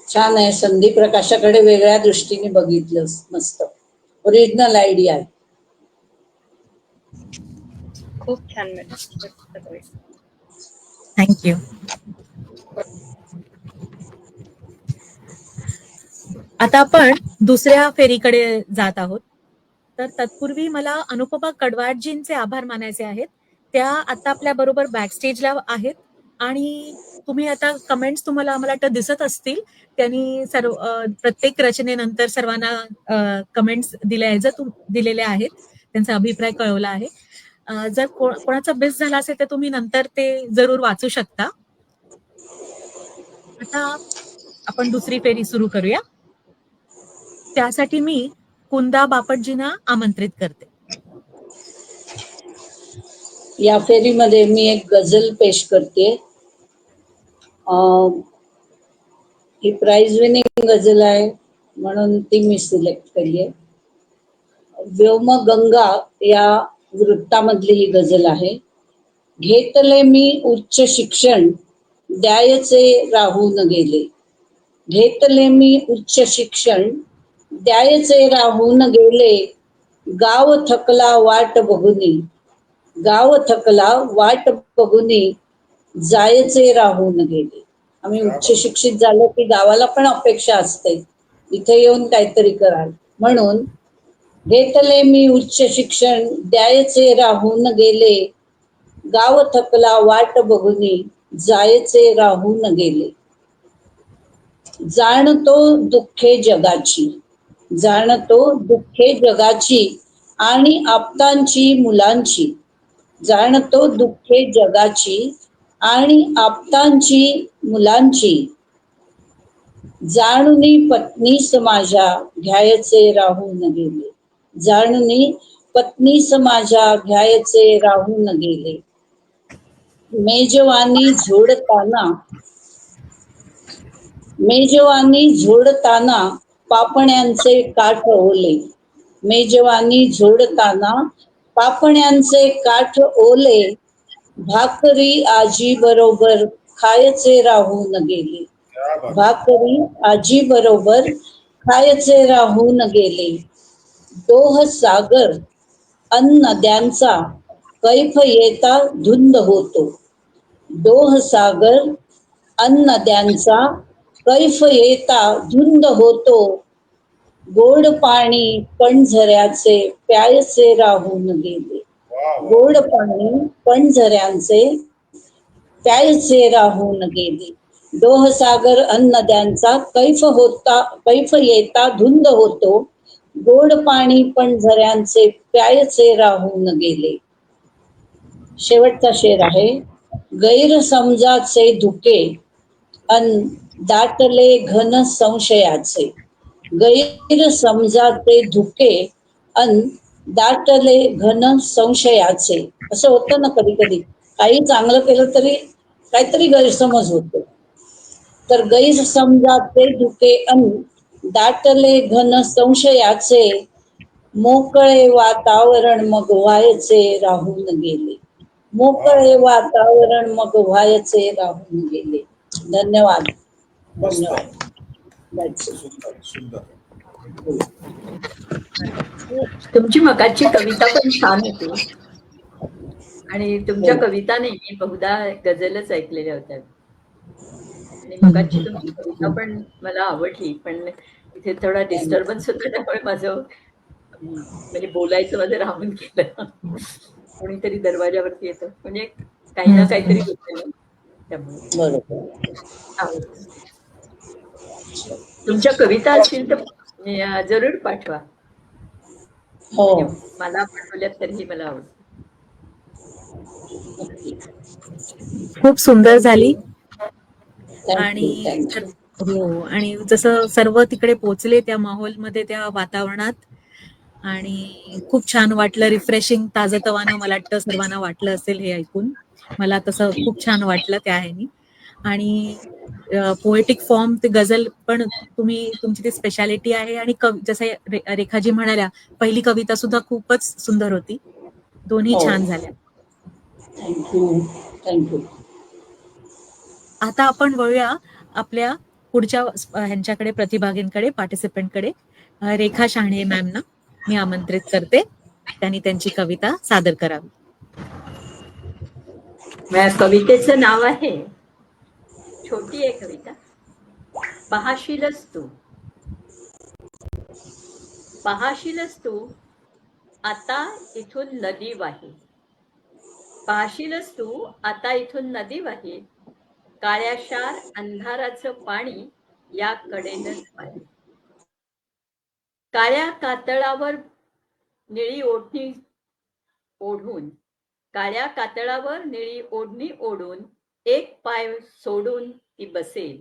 छान आहे. संधी प्रकाशाकडे वेगळ्या दृष्टीने बघितलं, मस्त ओरिजिनल आयडिया आहे. खूप छान मॅडम. थँक्यू. आता आपण दुसऱ्या फेरीकडे जात आहोत. तर तत्पूर्वी मला अनुपमा कडवाडजींचे आभार मानायचे आहेत. त्या आता आपल्या बरोबर बॅक स्टेजला आहेत आणि तुम्ही आता कमेंट्स तुम्हाला आम्हाला वाटतं दिसत असतील. त्यांनी प्रत्येक रचनेनंतर सर्वांना कमेंट्स दिलेल्या आहेत, त्यांचा अभिप्राय कळवला आहे. जर कोणाचा मिस झाला असेल तर तुम्ही नंतर ते जरूर वाचू शकता. आता आपण दुसरी फेरी सुरू करूया. त्यासाठी मी कुंदा बापटजींना आमंत्रित करते. या फेरीमध्ये मी एक गझल पेश करते. ही प्राइज विनिंग गझल आहे म्हणून ती मी सिलेक्ट केली आहे. व्योमगंगा या वृत्तामधली ही गझल आहे. घेतले मी उच्च शिक्षण, द्यायचे राहून गेले. घेतले मी उच्च शिक्षण, द्यायचे राहून गेले. गाव थकला वाट बघुनी, गाव थकला वाट बघुनी, जायचे राहून गेले. आम्ही उच्च शिक्षित झालो की गावाला पण अपेक्षा असते, इथे येऊन काहीतरी कराल म्हणून. घेतले मी उच्च शिक्षण, द्यायचे राहून गेले. गाव थकला वाट बघुनी, जायचे राहून गेले. जाणतो दुःखे जगाची, जाणतो दुःखे जगाची आणि आप्तांची मुलांची. जाणतो दुःखे जगाची आणि आप्तांची मुलांची. जाणुनी पत्नीस माझ्या, घ्यायचे राहून गेले. जाणुनी पत्नीस माझ्या, घ्यायचे राहून गेले. मेजवानी झोडताना, मेजवानी झोडताना पापण्यांचे काठ ओले. मेजवानी झोडताना पापण्यांचे काठ ओले, भाकरी आजी बरोबर खायचे राहून गेले. क्या बात. भाकरी आजी बरोबर खायचे राहून गेले. डोह सागर अन नद्यांचा कैफ येता धुंद होतो. डोह सागर अन नद्यांचा कैफ येता धुंद होतो. गोड पाणी पणझऱ्याचे प्यायचे राहून गेले. वा वा. गोड पाणी पणझऱ्यांचे प्यायचे राहून गेले. डोहसागर अन नद्यांचा कैफ येता धुंद होतो. गोड पाणी पणझऱ्यांचे प्यायचे राहून गेले. शेवटचा शेर आहे. गैरसमजाचे धुके अन दाटले घन संशयाचे. गैरसमजाचे धुके अन दाटले घन संशयाचे. असं होतं ना कधी कधी, काही चांगलं केलं तरी काहीतरी गैरसमज होतो. तर गैरसमजाचे धुके अन दाटले घन संशयाचे. मोकळे वातावरण मग व्हायचे राहून गेले. मोकळे वातावरण मग व्हायचे राहून गेले. धन्यवाद. मस्त. धन्यवाद. That's it. सुंदर सुंदर. तुमची मगाची कविता पण छान होती आणि तुमच्या कविता नाही, मी बहुधा गझलच ऐकलेल्या होत्या आणि मगाची तुमची कविता पण मला आवडली. पण इथे थोडा डिस्टर्बन्स होता, त्यामुळे माझं म्हणजे बोलायचं माझं राहून गेलं. कोणीतरी दरवाजावरती येतं, म्हणजे काही ना काहीतरी होतं ना, त्यामुळे बरोबर. आवडतं. तुमच्या कविता असतील तर जरूर पाठवा. हो, मला पाठवल्यात तरीही मला आवडतं. खूप सुंदर झाली. थँक्यू. आणि थँक्यू. हो, आणि जसं सर्व तिकडे पोचले त्या माहोलमध्ये, त्या वातावरणात, आणि खूप छान वाटलं. रिफ्रेशिंग, ताजतवानं मला वाटतं सर्वांना वाटलं असेल हे ऐकून. मला तसं खूप छान वाटलं त्या ह्यानी. आणि पोएटिक फॉर्म, ते गझल पण तुमची ती स्पेशालिटी आहे. आणि जसं रेखाजी म्हणाल्या, पहिली कविता सुद्धा खूपच सुंदर होती. दोन्ही हो. छान झाल्या. थँक्यू. थँक्यू. आता आपण वळूया आपल्या पुढच्या ह्यांच्याकडे, प्रतिभागींकडे, पार्टिसिपेंटकडे. रेखा शहाणे मॅमना मी आमंत्रित करते. त्यांनी त्यांची कविता सादर करावी. माझ्या कवितेचं नाव आहे, छोटी आहे कविता, पाहशीलच तू. पाहशीलच तू आता इथून नदी वाही. पाहशीलच तू आता इथून नदी वाही. काळ्याशार अंधाराचं पाणी या कडेनच वाही. काळ्या कातळावर निळी ओढणी ओढून, काळ्या कातळावर निळी ओढणी ओढून एक पाय सोडून ती बसेल.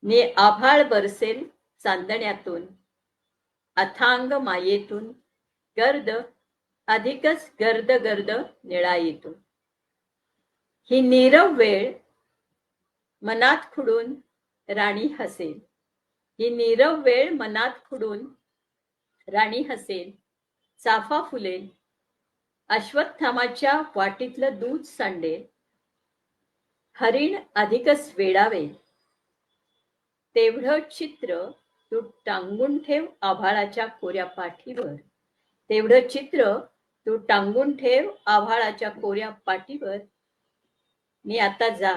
ने आभाळ बरसेल चांदण्यातून, अथांग मायेतून, गर्द अधिकच गर्द गर्द निळाईतून. ही नीरव वेळ मनात खुडून राणी हसेल. ही नीरव वेळ मनात खुडून राणी हसेल. चाफा फुलेल, अश्वत्थामाच्या वाटीतलं दूध सांडेल. हरिण अधिकच वेडावेल. तेवढं चित्र तू टांगून ठेव आभाळाच्या कोऱ्या पाठीवर. तेवढं चित्र तू टांगून ठेव आभाळाच्या कोऱ्या पाठीवर. मी आता जा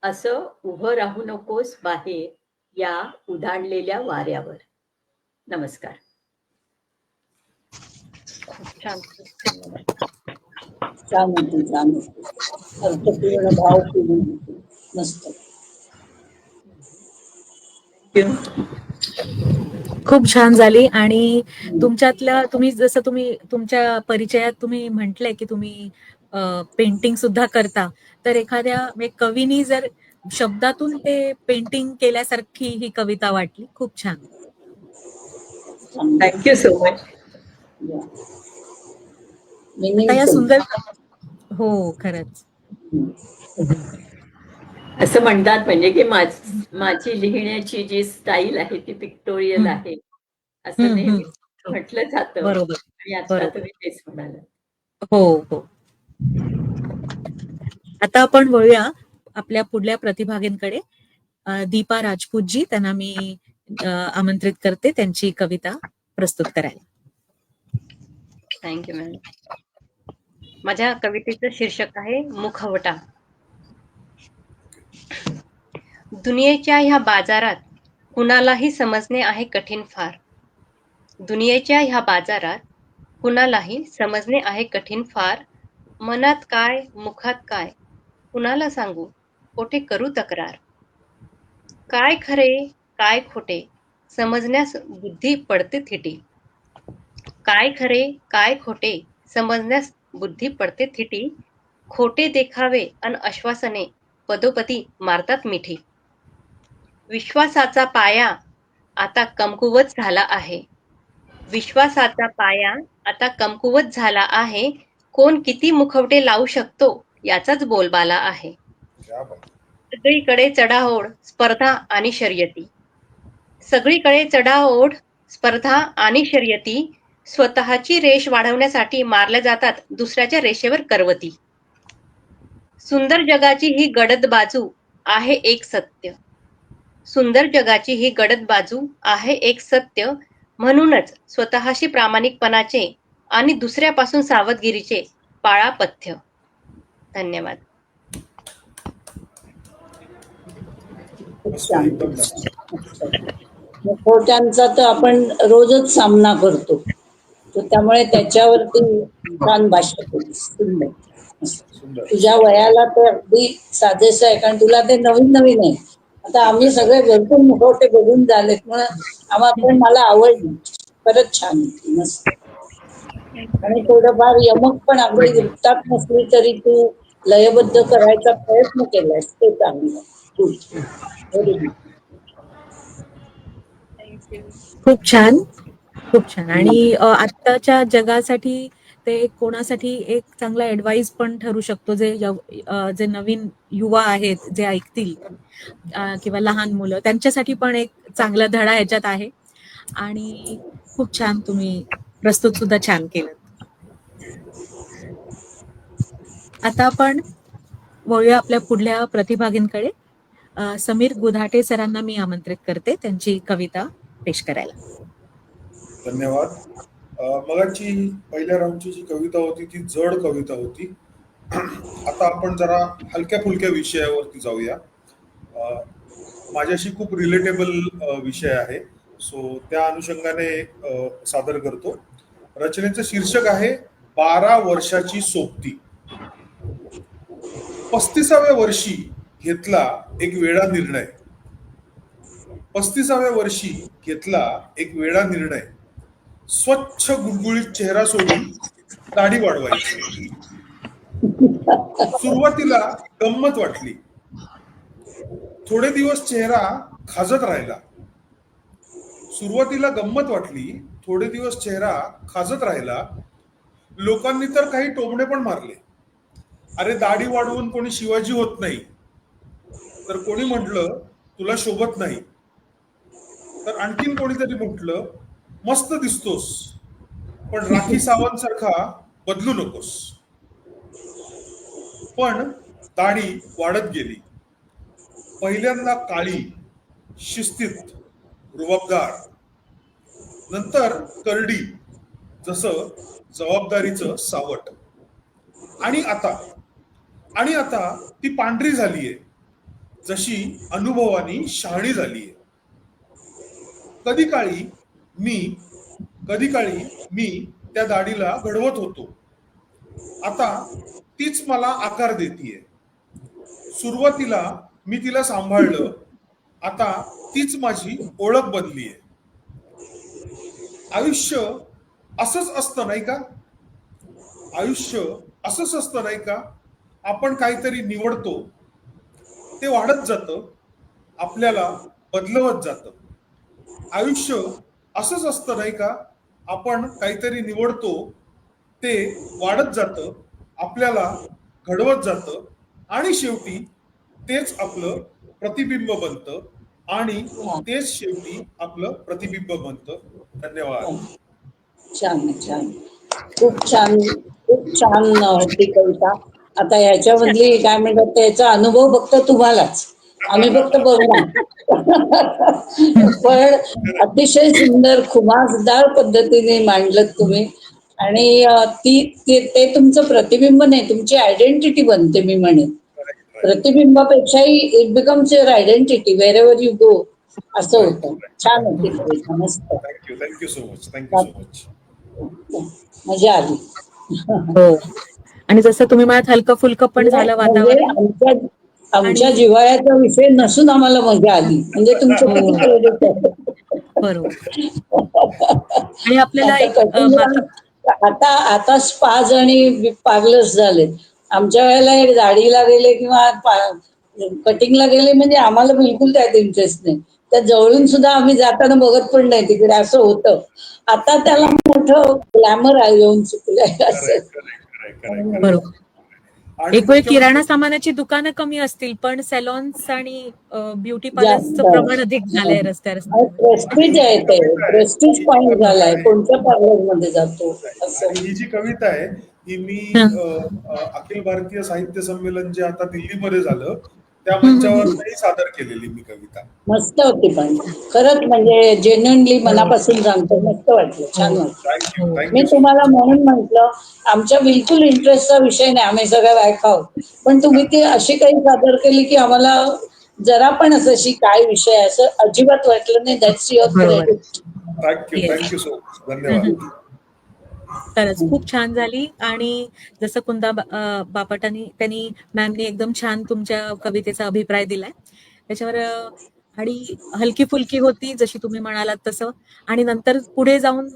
असं उभं राहू नकोस बाहेर या उधाणलेल्या वाऱ्यावर. नमस्कार. छान. छान होती. छान होती. अर्थपूर्ण, भावपूर्ण होती. मस्त. खूप छान झाली. आणि तुमच्यातल्या, तुम्ही तुमच्या परिचयात तुम्ही म्हटलंय की तुम्ही पेंटिंग सुद्धा करता. तर एखाद्या कवीनी जर शब्दातून ते पेंटिंग केल्यासारखी ही कविता वाटली. खूप छान. Thank you so much. आता या सुंदर, हो खरंच. असं म्हणतात म्हणजे की माझी लिहिण्याची जी स्टाईल आहे ती पिक्टोरियल आहे असं नेहमी म्हटलं जातं. बरोबर आणि आता बरोबर. तुम्ही तेच म्हणाला. हो हो. आता आपण वळूया आपल्या पुढल्या प्रतिभागींकडे. दीपा राजपूतजी, त्यांना मी आमंत्रित करते त्यांची कविता प्रस्तुत करायला. Thank you ma'am. माझ्या कवितेचं शीर्षक आहे मुखवटा. दुनियेच्या ह्या बाजारात कुणालाही समजणे आहे कठीण फार. दुनियेच्या ह्या बाजारात कुणालाही समजणे आहे कठीण फार. मनात काय मुखात काय कुणाला सांगू, कोठे करू तक्रार. काय खरे काय खोटे समजण्यास बुद्धी पडते थिटी. काय खरे काय खोटे समजण्यास बुद्धी पडते थिटी. खोटे देखावे अन आश्वासने पदोपदी मारतात मिठी. विश्वासाचा पाया आता कमकुवत झाला आहे. विश्वासाचा पाया आता कमकुवत झाला आहे. कोण किती मुखवटे लावू शकतो याचाच बोलबाला आहे. क्या बात. सगळीकडे चढाओढ स्पर्धा आणि शर्यती. सगळीकडे चढाओढ स्पर्धा आणि शर्यती. स्वतःची रेष वाढवण्यासाठी मारल्या जातात दुसऱ्याच्या रेषेवर करवती. सुंदर जगाची ही गडद बाजू आहे एक सत्य. सुंदर जगाची ही गडद बाजू आहे एक सत्य. म्हणूनच स्वतःशी प्रामाणिकपणाचे आणि दुसऱ्यापासून सावधगिरीचे पाळा पथ्य. धन्यवाद. खूप छान, खूप छान. मुखवट्यांचा तर आपण रोजच सामना करतो, तर त्यामुळे त्याच्यावरती छान भाष्य केलीस. सुंदर. सुंदर. तुझ्या वयाला तर अगदी साजेसं आहे, कारण तुला ते नवीन नवीन आहे. आता आम्ही सगळे भरपूर मुखवटे बघून झालेत, म्हणून पण मला आवडली. खरंच छान होती, मस्त. आणि थोडंफार यमक पण अगदी वृत्तात नसली तरी तू लयबद्ध करायचा प्रयत्न केलास, ते चांगलं. Good. Very good. थँक्यू. खूप छान खूप छान. आणि आत्ताच्या जगासाठी ते कोणासाठी एक चांगला ऍडवाइस पण ठरू शकतो, जे नवीन युवा आहेत जे ऐकतील, किंवा लहान मुलं, त्यांच्यासाठी पण एक चांगला धडा ह्याच्यात आहे. आणि खूप छान तुम्ही प्रस्तुत सुद्धा छान केलं. आता आपण वळूया आपल्या पुढल्या प्रतिभागींकडे. समीर गुधाटे सरांना मी आमंत्रित करते त्यांची कविता पेश करायला. धन्यवाद. मगाची पहिल्या राऊंडची जी कविता होती ती जड कविता होती. आता आपण जरा हलक्या फुलक्या विषयावरती जाऊया. माझ्याशी खूप रिलेटेबल विषय आहे, सो त्या अनुषंगाने सादर करतो. रचनेचं शीर्षक आहे 12 वर्षाची सोबती. 35व्या वर्षी घेतला एक वेळा निर्णय. 35व्या वर्षी घेतला एक वेळा निर्णय. स्वच्छ गुळगुळीत चेहरा सोडून दाढी वाढवायची. सुरुवातीला गंमत वाटली. थोडे दिवस चेहरा खाजत राहिला. सुरुवातीला गंमत वाटली, थोडे दिवस चेहरा खाजत राहिला. लोकांनी तर काही टोमणे पण मारले. अरे दाढी वाढवून कोणी शिवाजी होत नाही. तर कोणी म्हटलं तुला शोभत नाही. तर आणखीन कोणीतरी म्हटलं मस्त दिसतोस, पण राखी सावंत सारखा बदलू नकोस. पण दाढी वाढत गेली. पहिल्यांदा काळी, शिस्तीत, रुबाबदार. नंतर करडी, जसं जबाबदारीचं सावट. आणि आता ती पांढरी झालीये, जशी अनुभवानी शहाणी झालीये. कधी काळी मी त्या दाढीला घडवत होतो. आता तीच मला आकार देतीये. सुरुवातीला मी तिला सांभाळलं, आता तीच माझी ओळख बनलीये. आयुष्य असंच असतं नाही का? आयुष्य असंच असतं नाही का? आपण काहीतरी निवडतो, ते वाढत जातं, आपल्याला बदलवत जातं. आयुष्य असंच असतं नाही का? आपण काहीतरी निवडतो, ते वाढत जातं, आपल्याला घडवत जातं, आणि शेवटी तेच आपलं प्रतिबिंब बनतं, आणि तेच शेवटी आपलं प्रतिबिंब बनतं. धन्यवाद. छान छान, खूप छान, खूप छान ती कविता. आता ह्याच्यामधली काय म्हणतात त्याचा अनुभव फक्त तुम्हालाच, आम्ही फक्त बघणार. पण अतिशय सुंदर खुमासदार पद्धतीने मांडलं तुम्ही. आणि ते तुमचं प्रतिबिंब नाही, तुमची आयडेंटिटी बनते मी म्हणेन. प्रतिबिंबापेक्षाही it becomes your identity wherever you go, असं होतं. छान होती कविता, मस्त, थँक्यू सो मच. मजा आली. हो. आणि जसं तुम्ही म्हणत हलकं फुलकं पण झालं म्हणजे वातावरण. आमच्या आणि जिव्हाळ्याचा विषय नसून आम्हाला मजा आली, म्हणजे तुमचं किती हो, क्रेडिट आहे. बरोबर. आणि आपल्याला आता एक कटिंगला, आता आता स्पा आणि पार्लर्स झाले. आमच्या वेळेला एक दाढीला गेले किंवा कटिंगला गेले म्हणजे आम्हाला बिलकुल त्यात इंटरेस्ट नाही. त्या जवळून सुद्धा आम्ही जाताना बघत पण नाही तिकडे, असं होतं. आता त्याला मोठं ग्लॅमर आहे, येऊन चुकलंय असं. बरोबर. आणि एक वेळ मुख्य किराणा म्हणजे सामानाची दुकानं कमी असतील, पण सॅलॉन्स आणि ब्युटी पार्लरचं जास्त प्रमाण अधिक झालंय रस्त्यावर. प्रेस्टिज आहे, ते प्रेस्टिज ही जी पॉइंट कविता झालाय, आहे, कोणत्या पार्लर मध्ये जातो आणि असं. ही जी कविता आहे ही मी हं. अखिल भारतीय साहित्य संमेलन जे आता दिल्लीमध्ये झालं त्या हं, हं, हं. मंचावरही सादर केलेली मी कविता. मस्त होती, पण खरंच म्हणजे जेन्युइनली मनापासून सांगतो, मस्त वाटलं, हो, छान वाटलं. हो. मी थँक्यू सो तुम्हाला मच. म्हणून म्हंटल, आमच्या बिलकुल इंटरेस्टचा विषय नाही, आम्ही सगळ्या बायका आहोत, पण तुम्ही ती अशी काही सादर केली की आम्हाला जरा पण असं काय विषय आहे असं अजिबात वाटलं नाही. दॅट्स युअर बरोबर. Credit. Yes. Thank you so much. धन्यवाद. खरंच खूप छान झाली. आणि जसं कुंदा बापटांनी त्यांनी मॅमनी एकदम छान तुमच्या कवितेचा अभिप्राय दिलाय त्याच्यावर. आणि हलकी फुलकी होती जशी तुम्ही म्हणालात तसं. आणि नंतर पुढे जाऊन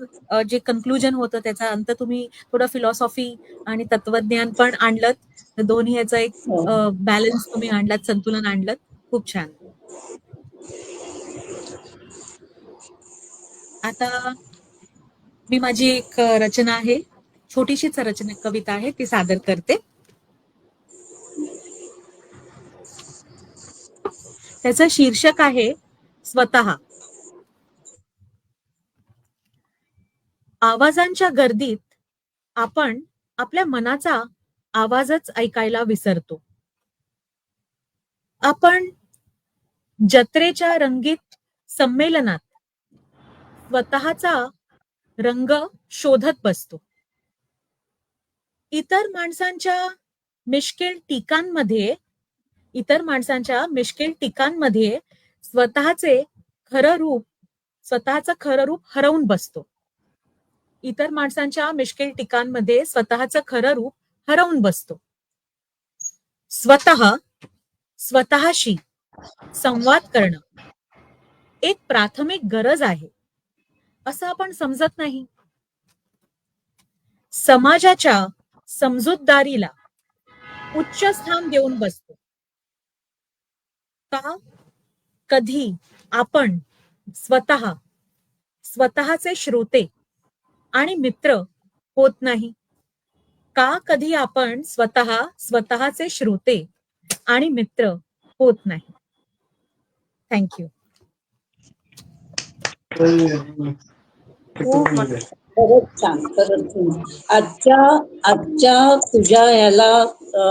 जे कन्क्लुजन होतं त्याचा अंत तुम्ही थोडं फिलॉसॉफी आणि तत्वज्ञान पण आणलत. दोन्ही याचा एक हो. बॅलन्स तुम्ही आणलात, संतुलन आणलत. खूप छान. आता मी माझी एक रचना आहे, छोटीशीच रचना कविता आहे, ती सादर करते. त्याचं शीर्षक आहे स्वतः. आवाजांच्या गर्दीत आपण आपल्या मनाचा आवाजच ऐकायला विसरतो. आपण जत्रेच्या रंगीत संमेलनात स्वतःचा रंग शोधत बसतो. इतर माणसांच्या मिश्किल टीकांमध्ये स्वतःचं खरं रूप हरवून बसतो. इतर माणसांच्या मिश्किल टीकांमध्ये स्वतःचं खरं रूप हरवून बसतो. स्वतःशी संवाद करणं एक प्राथमिक गरज आहे असं आपण समजत नाही. समाजाच्या समजूतदारीला उच्च स्थान देऊन बसतो. का कधी आपण स्वतःचे श्रोते आणि मित्र होत नाही? का कधी आपण स्वतःचे श्रोते आणि मित्र होत नाही? थँक्यू. खरंच छान, खरंच छान. आजच्या तुझ्या ह्याला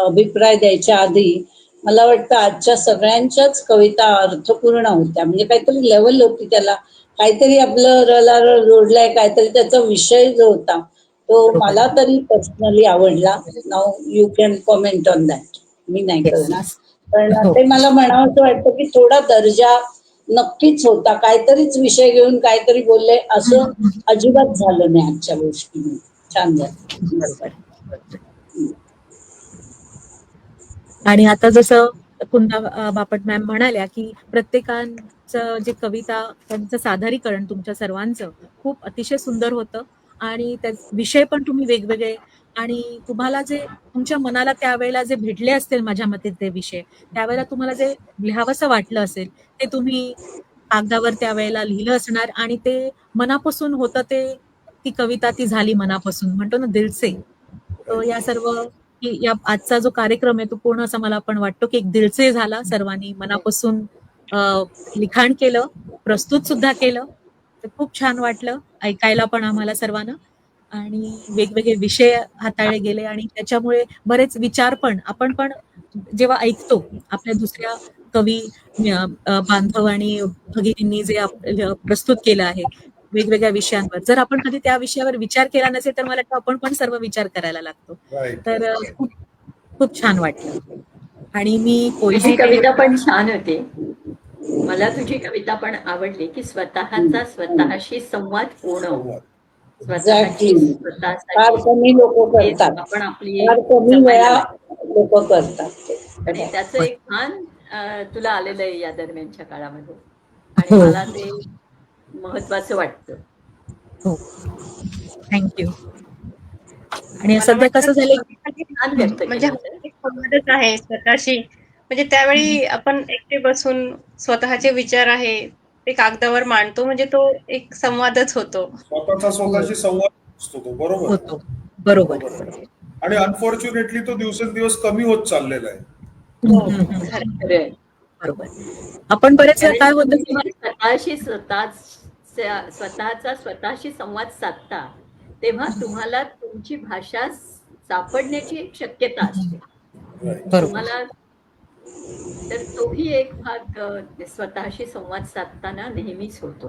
अभिप्राय द्यायच्या आधी मला वाटतं आजच्या सगळ्यांच्याच कविता अर्थपूर्ण होत्या, म्हणजे काहीतरी लेवल होती त्याला, काहीतरी आपलं रला जोडलाय, काहीतरी त्याचा विषय जो होता तो मला तरी पर्सनली आवडला. Now you can comment on that, मी नाही करणार. पण ते मला म्हणावं वाटतं की थोडा दर्जा नक्कीच होता, काहीतरीच विषय घेऊन काहीतरी बोलले असं अजिबात झालं नाही आजच्या गोष्टी. छान झालं. आणि आता जसं कुंदा बापट मॅम म्हणाल्या की प्रत्येकाचं जे कविता त्यांचं सादरीकरण तुमच्या सर्वांचं खूप अतिशय सुंदर होतं. आणि त्या विषय पण तुम्ही वेगवेगळे, आणि तुम्हाला जे तुमच्या मनाला त्यावेळेला जे भेटले असतील, माझ्या मते ते विषय त्यावेळेला तुम्हाला जे लिहावंसं वाटलं असेल ते तुम्ही कागदावर त्यावेळेला लिहिलं असणार. आणि ते मनापासून होतं, ती कविता ती झाली मनापासून, म्हणतो ना दिलसे. या सर्व या आजचा जो कार्यक्रम आहे तो पूर्ण असं मला पण वाटतो की एक दिलसे झाला. सर्वांनी मनापासून लिखाण केलं, प्रस्तुत सुद्धा केलं. तर खूप छान वाटलं ऐकायला पण आम्हाला सर्वांना. आणि वेगवेगळे विषय हाताळले गेले आणि त्याच्यामुळे बरेच विचार पण आपण पण जेव्हा ऐकतो आपल्या दुसऱ्या कवी बांधव आणि भगिनींनी जे प्रस्तुत केलं आहे वेगवेगळ्या विषयांवर, जर आपण कधी त्या विषयावर विचार केला नसेल तर मला वाटतं आपण पण सर्व विचार करायला लागतो. तर खूप खूप छान वाटलं. आणि मी तुझी पोयझी कविता पण छान होती. मला तुझी कविता पण आवडली की स्वतःचा स्वतःशी संवाद पूर्ण स्वतःची एक्झॅक्टली. फार स्वतःसाठी कमी लोक तेच करतात, आपण आपली फार कमी जपायला वेळा लागतो लोक करतात ते. आणि त्याचं एक भान तुला आलेलं आहे या दरम्यानच्या काळामध्ये आणि हो मला ते महत्वाचं वाटतं. हो थँक्यू. आणि मला सध्या वाटतं कसं झालंय छान व्यक्त म्हणजे केलं हा होतं. एक संवादच आहे स्वतःशी. म्हणजे त्यावेळी आपण एकटे बसून स्वतःचे विचार आहे ते कागदावर मांडतो म्हणजे तो एक संवादच होतो. स्वतःचा स्वतःशी संवाद असतो तो, बरोबर. होतो. बरोबर. बरोबर. आणि अनफॉर्च्युनेटली तो दिवसेंदिवस कमी होत चाललेला आहे. हो खरं. खरंय. बरोबर. आपण बरेच वेळा कारण काय तुम्ही होतं की जेव्हा स्वतःशी स्वतःचा स्वतःशी संवाद साधता तेव्हा तुम्हाला तुमची भाषा सापडण्याची एक शक्यता असते. Right. बरोबर. तुम्हाला तर तोही एक भाग स्वतःशी संवाद साधताना नेहमीच होतो.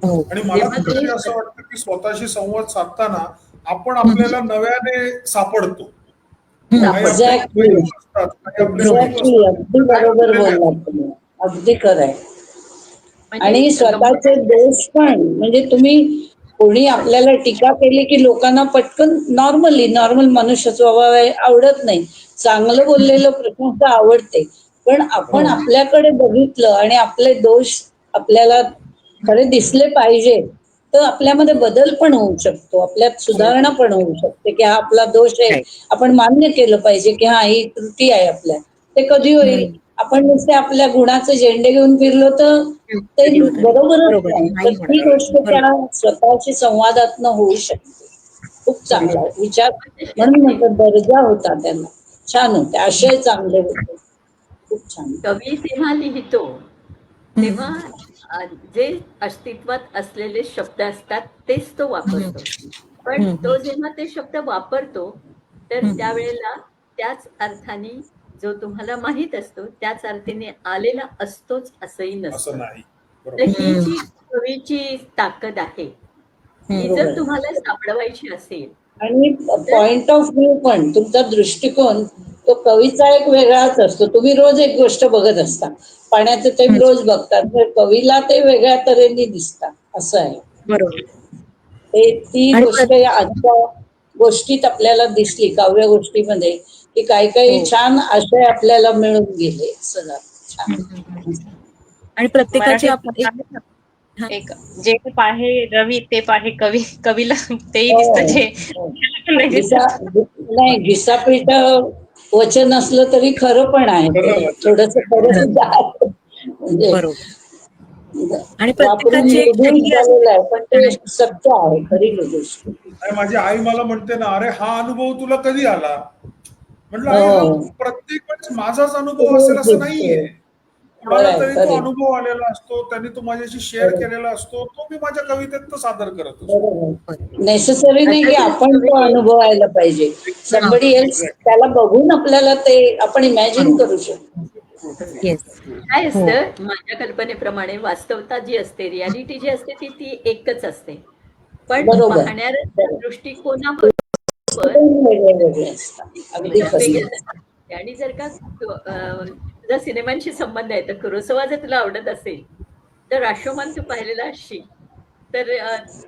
हो. आणि मला जेव्हा तुम्ही कुठेतरी असं वाटतं की स्वतःशी संवाद साधताना आपण आपल्याला नव्याने सापडतो. काही आपले एक्झॅक्टली. पैलू असतात, काही आपले चूक एक्झॅक्टली. असतात, अगदी काय बरोबर घडलेले बोललात असतात. तुम्ही. अगदी खरं आहे. आणि म्हणजे गंमत स्वतःचे अशी दोष पण म्हणजे तुम्ही कोणी आपल्याला टीका केली की लोकांना पटकन नॉर्मल मनुष्य स्वभाव आहे, आवडत नाही. चांगलं बोललेलं प्रशंसा आवडते, पण आपण हो. आपल्याकडे बघितलं आणि आपले दोष आपल्याला खरे दिसले पाहिजे तर आपल्यामध्ये बदल पण होऊ शकतो, आपल्यात सुधारणा पण होऊ शकते की हा आपला दोष आहे, Right. आपण मान्य केलं पाहिजे की हा ही त्रुटी आहे आपल्या. ते कधी होईल? आपण नुसते आपल्या गुणाचे झेंडे घेऊन फिरलो तर ते बरोबरच बरोबर नाही. तर नाही ती होणार. गोष्ट त्या बरोबर. स्वतःची संवादातनं होऊ शकते. खूप चांगला विचार, अशी म्हणून असते. म्हणतात दर्जा होता त्यांना. छान होते, आशय चांगले होते. खूप छान. कवी जेव्हा लिहितो तेव्हा जे अस्तित्वात असलेले शब्द असतात तेच तो वापरतो. पण तो जेव्हा ते शब्द वापरतो तर त्यावेळेला त्याच अर्थाने जो तुम्हाला माहित असतो त्याच अर्थाने आलेला असतोच असंही असं नसतं. नाही. तर बरोबर. ही जी कवीची ताकद आहे ही जर बरोबर. तुम्हाला सापडवायची असेल आणि तर पॉइंट ऑफ व्ह्यू पण तुमचा दृष्टिकोन तो कवीचा एक वेगळाच असतो. तुम्ही रोज एक गोष्ट बघत असता, पाण्याचे थेंब रोज बघतात, तर कवीला ते वेगळ्या तऱ्हेने दिसतात. असं आहे बरोबर. ते. ती आणि गोष्ट या आजच्या गोष्टीत आपल्याला दिसली, काव्य गोष्टीमध्ये, की काही काही हो. छान आशय आपल्याला मिळून गेले. सगळं छान. आणि प्रत्येकाची मराठीत एक आहे ना, हा. एक जे पाहे रवी ते पाहे कवी, कवीला तेही हो, दिसतं जे हो. नाही दिसत. नाही, घिसापीठ वचन असलं तरी खरं पण आहे ते. थोडस खरं सुद्धा आहे. म्हणजे बरोबर. आणि वापरून प्रत्येकाची एक निर्भूल शैली असते. झालेलं आहे, पण ते सत्य आहे, खरी गोष्ट. आणि माझी आई मला म्हणते ना, अरे हा अनुभव तुला कधी आला? म्हटलं आई, हा हो, प्रत्येक वेळेस माझाच अनुभव असेल रोज असं दिसतो. नाहीये. कोणाला खरंय, तरी तो खरे, अनुभव आलेला असतो, त्यांनी तो माझ्याशी शेअर खरं, केलेला असतो, तो मी माझ्या कवितेत तो सादर करत असतो. बरोबर. नेसेसरी नाही की अशातच आपण तो कवी अनुभवायला पाहिजे. हा. समबडी एल्स त्याला बघून आपल्याला ते आपण इमॅजिन करू शकतो. येस. काय हो. असतं माझ्या कल्पनेप्रमाणे वास्तवता जी असते रियालिटी जी असते ती ती एकच असते पण बरोबर. पाहणाऱ्याच्या बरोबर. दृष्टिकोनाबरोबर वेगळे वेगळे असतात. अगदी वेगळ्या खरं. असते. आणि जर का तुझा सिनेमांशी संबंध आहे तर कुरोसावा जर तुला आवडत असेल तर राष्ट्रमान तू पाहिलेला असशील तर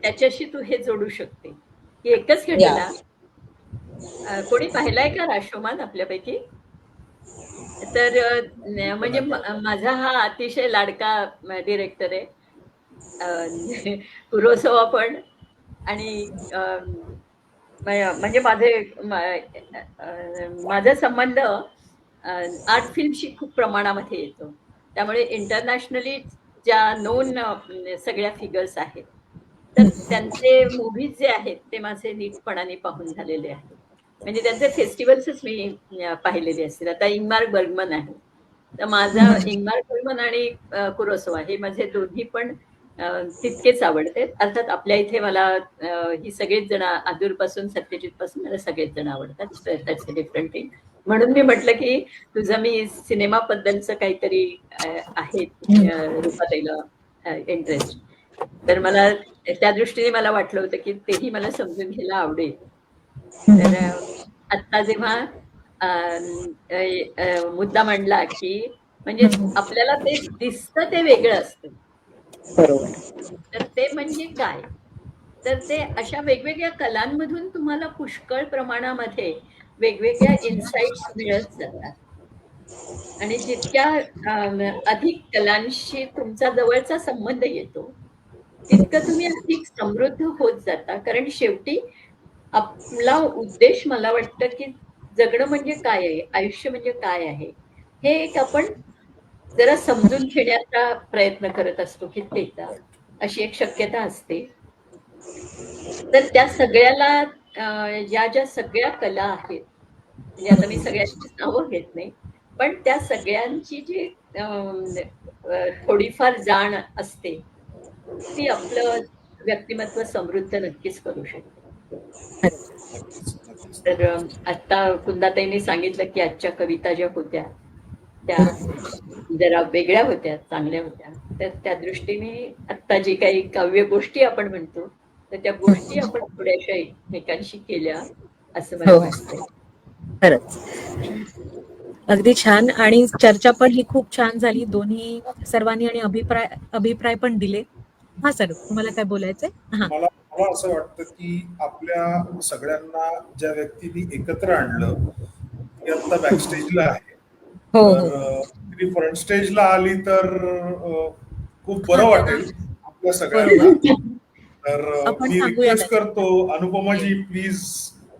त्याच्याशी तू हे जोडू शकते की एकच या. घटना कोणी पाहिलाय का राष्ट्रमान आपल्यापैकी तर म्हणजे माझा हा अतिशय लाडका डिरेक्टर आहे कुरोसावा पण आणि म्हणजे माझा संबंध आर्ट फिल्मशी खूप प्रमाणामध्ये येतो त्यामुळे इंटरनॅशनली ज्या नोन सगळ्या फिगर्स आहेत तर त्यांचे मूव्हीज जे आहेत ते माझे नीटपणाने पाहून झालेले आहेत म्हणजे त्यांचे फेस्टिवल्सच मी पाहिलेले असतील आता इंगमार बर्गमन आहे तर माझा इंगमार बर्गमन आणि कुरोसावा हे माझे दोन्ही पण तितकेच आवडते. अर्थात आपल्या इथे मला ही सगळेच जण आदूरपासून सत्यजित पासून मला सगळेच जण आवडतात. That's a different thing. म्हणून मी म्हटलं की तुझं मी सिनेमाबद्दलचं काहीतरी आहे रूपाताईला इंटरेस्ट. तर मला त्या दृष्टीने मला वाटलं होतं की तेही मला समजून घ्यायला आवडेल. तर आता जेव्हा मुद्दा मांडला की म्हणजे आपल्याला ते दिसतं ते वेगळं असतं. बरोबर. तर ते म्हणजे काय? तर ते अशा वेगवेगळ्या कलांमधून तुम्हाला पुष्कळ प्रमाणामध्ये वेगवेगळ्या इन्साइट्स मिळत जातात. आणि जितक्या अधिक कलांशी तुमचा जवळचा संबंध येतो, तितकं तुम्ही अधिक समृद्ध होत जाता. कारण शेवटी आपला उद्देश मला वाटतं की जगणं म्हणजे काय आहे, आयुष्य म्हणजे काय आहे, हे एक आपण जरा समजून घेण्याचा प्रयत्न करत असतो कित्येकदा. अशी एक शक्यता असते. तर त्या सगळ्याला ज्या सगळ्या कला आहेत, म्हणजे आता मी सगळ्यांची नावं घेत नाही, पण त्या सगळ्यांची जी थोडीफार जाण असते, ती आपलं व्यक्तिमत्व समृद्ध नक्कीच करू शकते. तर आता कुंदाताईंनी सांगितलं की आजच्या कविता ज्या होत्या त्या जरा वेगळ्या होत्या, चांगल्या होत्या. तर त्या दृष्टीने आता जी काही काव्य गोष्टी आपण म्हणतो, तर त्या गोष्टी आपण थोड्याशा एकमेकांशी केल्या असं मला हो. वाटतंय. खरंच. अगदी छान. आणि चर्चा पण ही खूप छान झाली. दोन्ही सर्वांनी आणि अभिप्राय पण दिले. हा सर, तुम्हाला काय बोलायचंय? हा. मला मला असं वाटतं की आपल्या सगळ्यांना ज्या व्यक्तींनी एकत्र आणलं ती आता बॅकस्टेजला आहे. हो हो. तर ती फ्रंट स्टेजला आली तर खूप बरं वाटेल आपल्या सगळ्यांना. तर आपण मी सांगूया रिक्वेस्ट करतो Anupamaji, please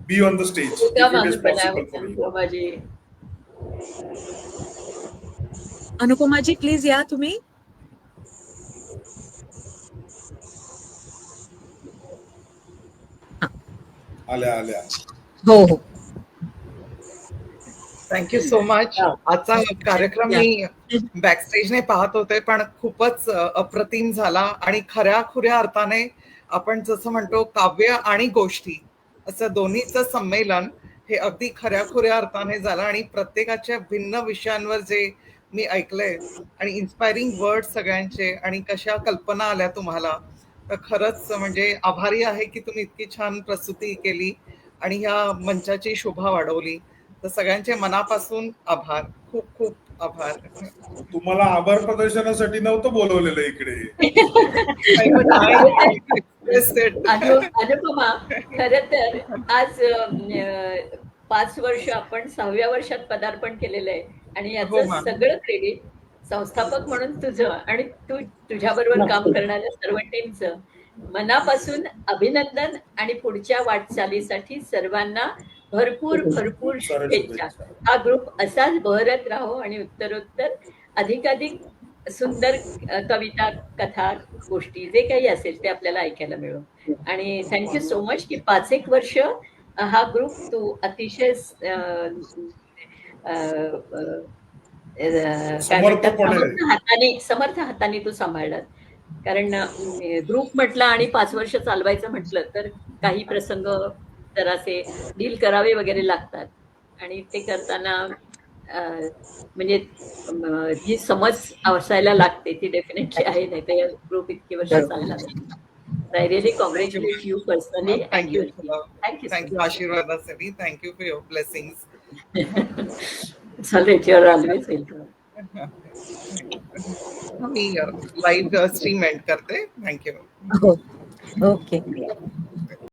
be on the stage if it is possible for you. माझी अनुपमाजी, प्लीज या तुम्ही. आल्या आल्या. हो हो. Thank you so much. आजचा कार्यक्रम मी बॅकस्टेजने पाहत होते, पण खूपच अप्रतिम झाला आणि खऱ्या अर्थाने आपण जसं म्हणतो काव्य आणि गोष्टी असं दोन्हीचं संमेलन हे अगदी खऱ्या अर्थाने झालं. आणि प्रत्येकाच्या भिन्न विषयांवर जे मी ऐकलंय आणि इन्स्पायरिंग वर्ड सगळ्यांचे आणि कशा कल्पना आल्या तुम्हाला, तर खरंच म्हणजे आभारी आहे की तुम्ही इतकी छान प्रस्तुती केली आणि ह्या मंचाची शोभा वाढवली. तर सगळ्यांचे मनापासून आभार, खूप आभार. तुम्हाला आभार प्रदर्शनासाठी नव्हतं बोलवलेलं इकडे. अनुपमा, खर तर आज 5 वर्ष आपण 6व्या वर्षात पदार्पण केलेलं आहे आणि याचं सगळं क्रेडिट संस्थापक म्हणून तुझं आणि तुझ्या बरोबर काम करणाऱ्या सर्व टीमचं मनापासून अभिनंदन आणि पुढच्या वाटचालीसाठी सर्वांना भरपूर शुभेच्छा. हा ग्रुप असाच बहरत राहो आणि उत्तरोत्तर अधिकाधिक सुंदर कविता, कथा, गोष्टी जे काही असेल ते आपल्याला ऐकायला मिळो. आणि थँक्यू सो मच की 5 वर्ष हा ग्रुप तू अतिशय समर्थ हाताने तू सांभाळला. कारण ग्रुप म्हटलं आणि 5 वर्ष चालवायचं म्हटलं तर काही प्रसंग जरासे डील करावे वगैरे लागतात आणि ते करताना म्हणजे जी समज असायला लागते ती डेफिनेटली आहे. नाही तर ग्रुप इतकी वर्ष चालला नाही. I really congratulate you personally. Thank you आशीर्वादासाठी. Thank you for your blessings. चालेल, युअर ऑलवेज वेलकम. मी लाईव्ह स्ट्रीम एंड करते. थँक्यू. ओके.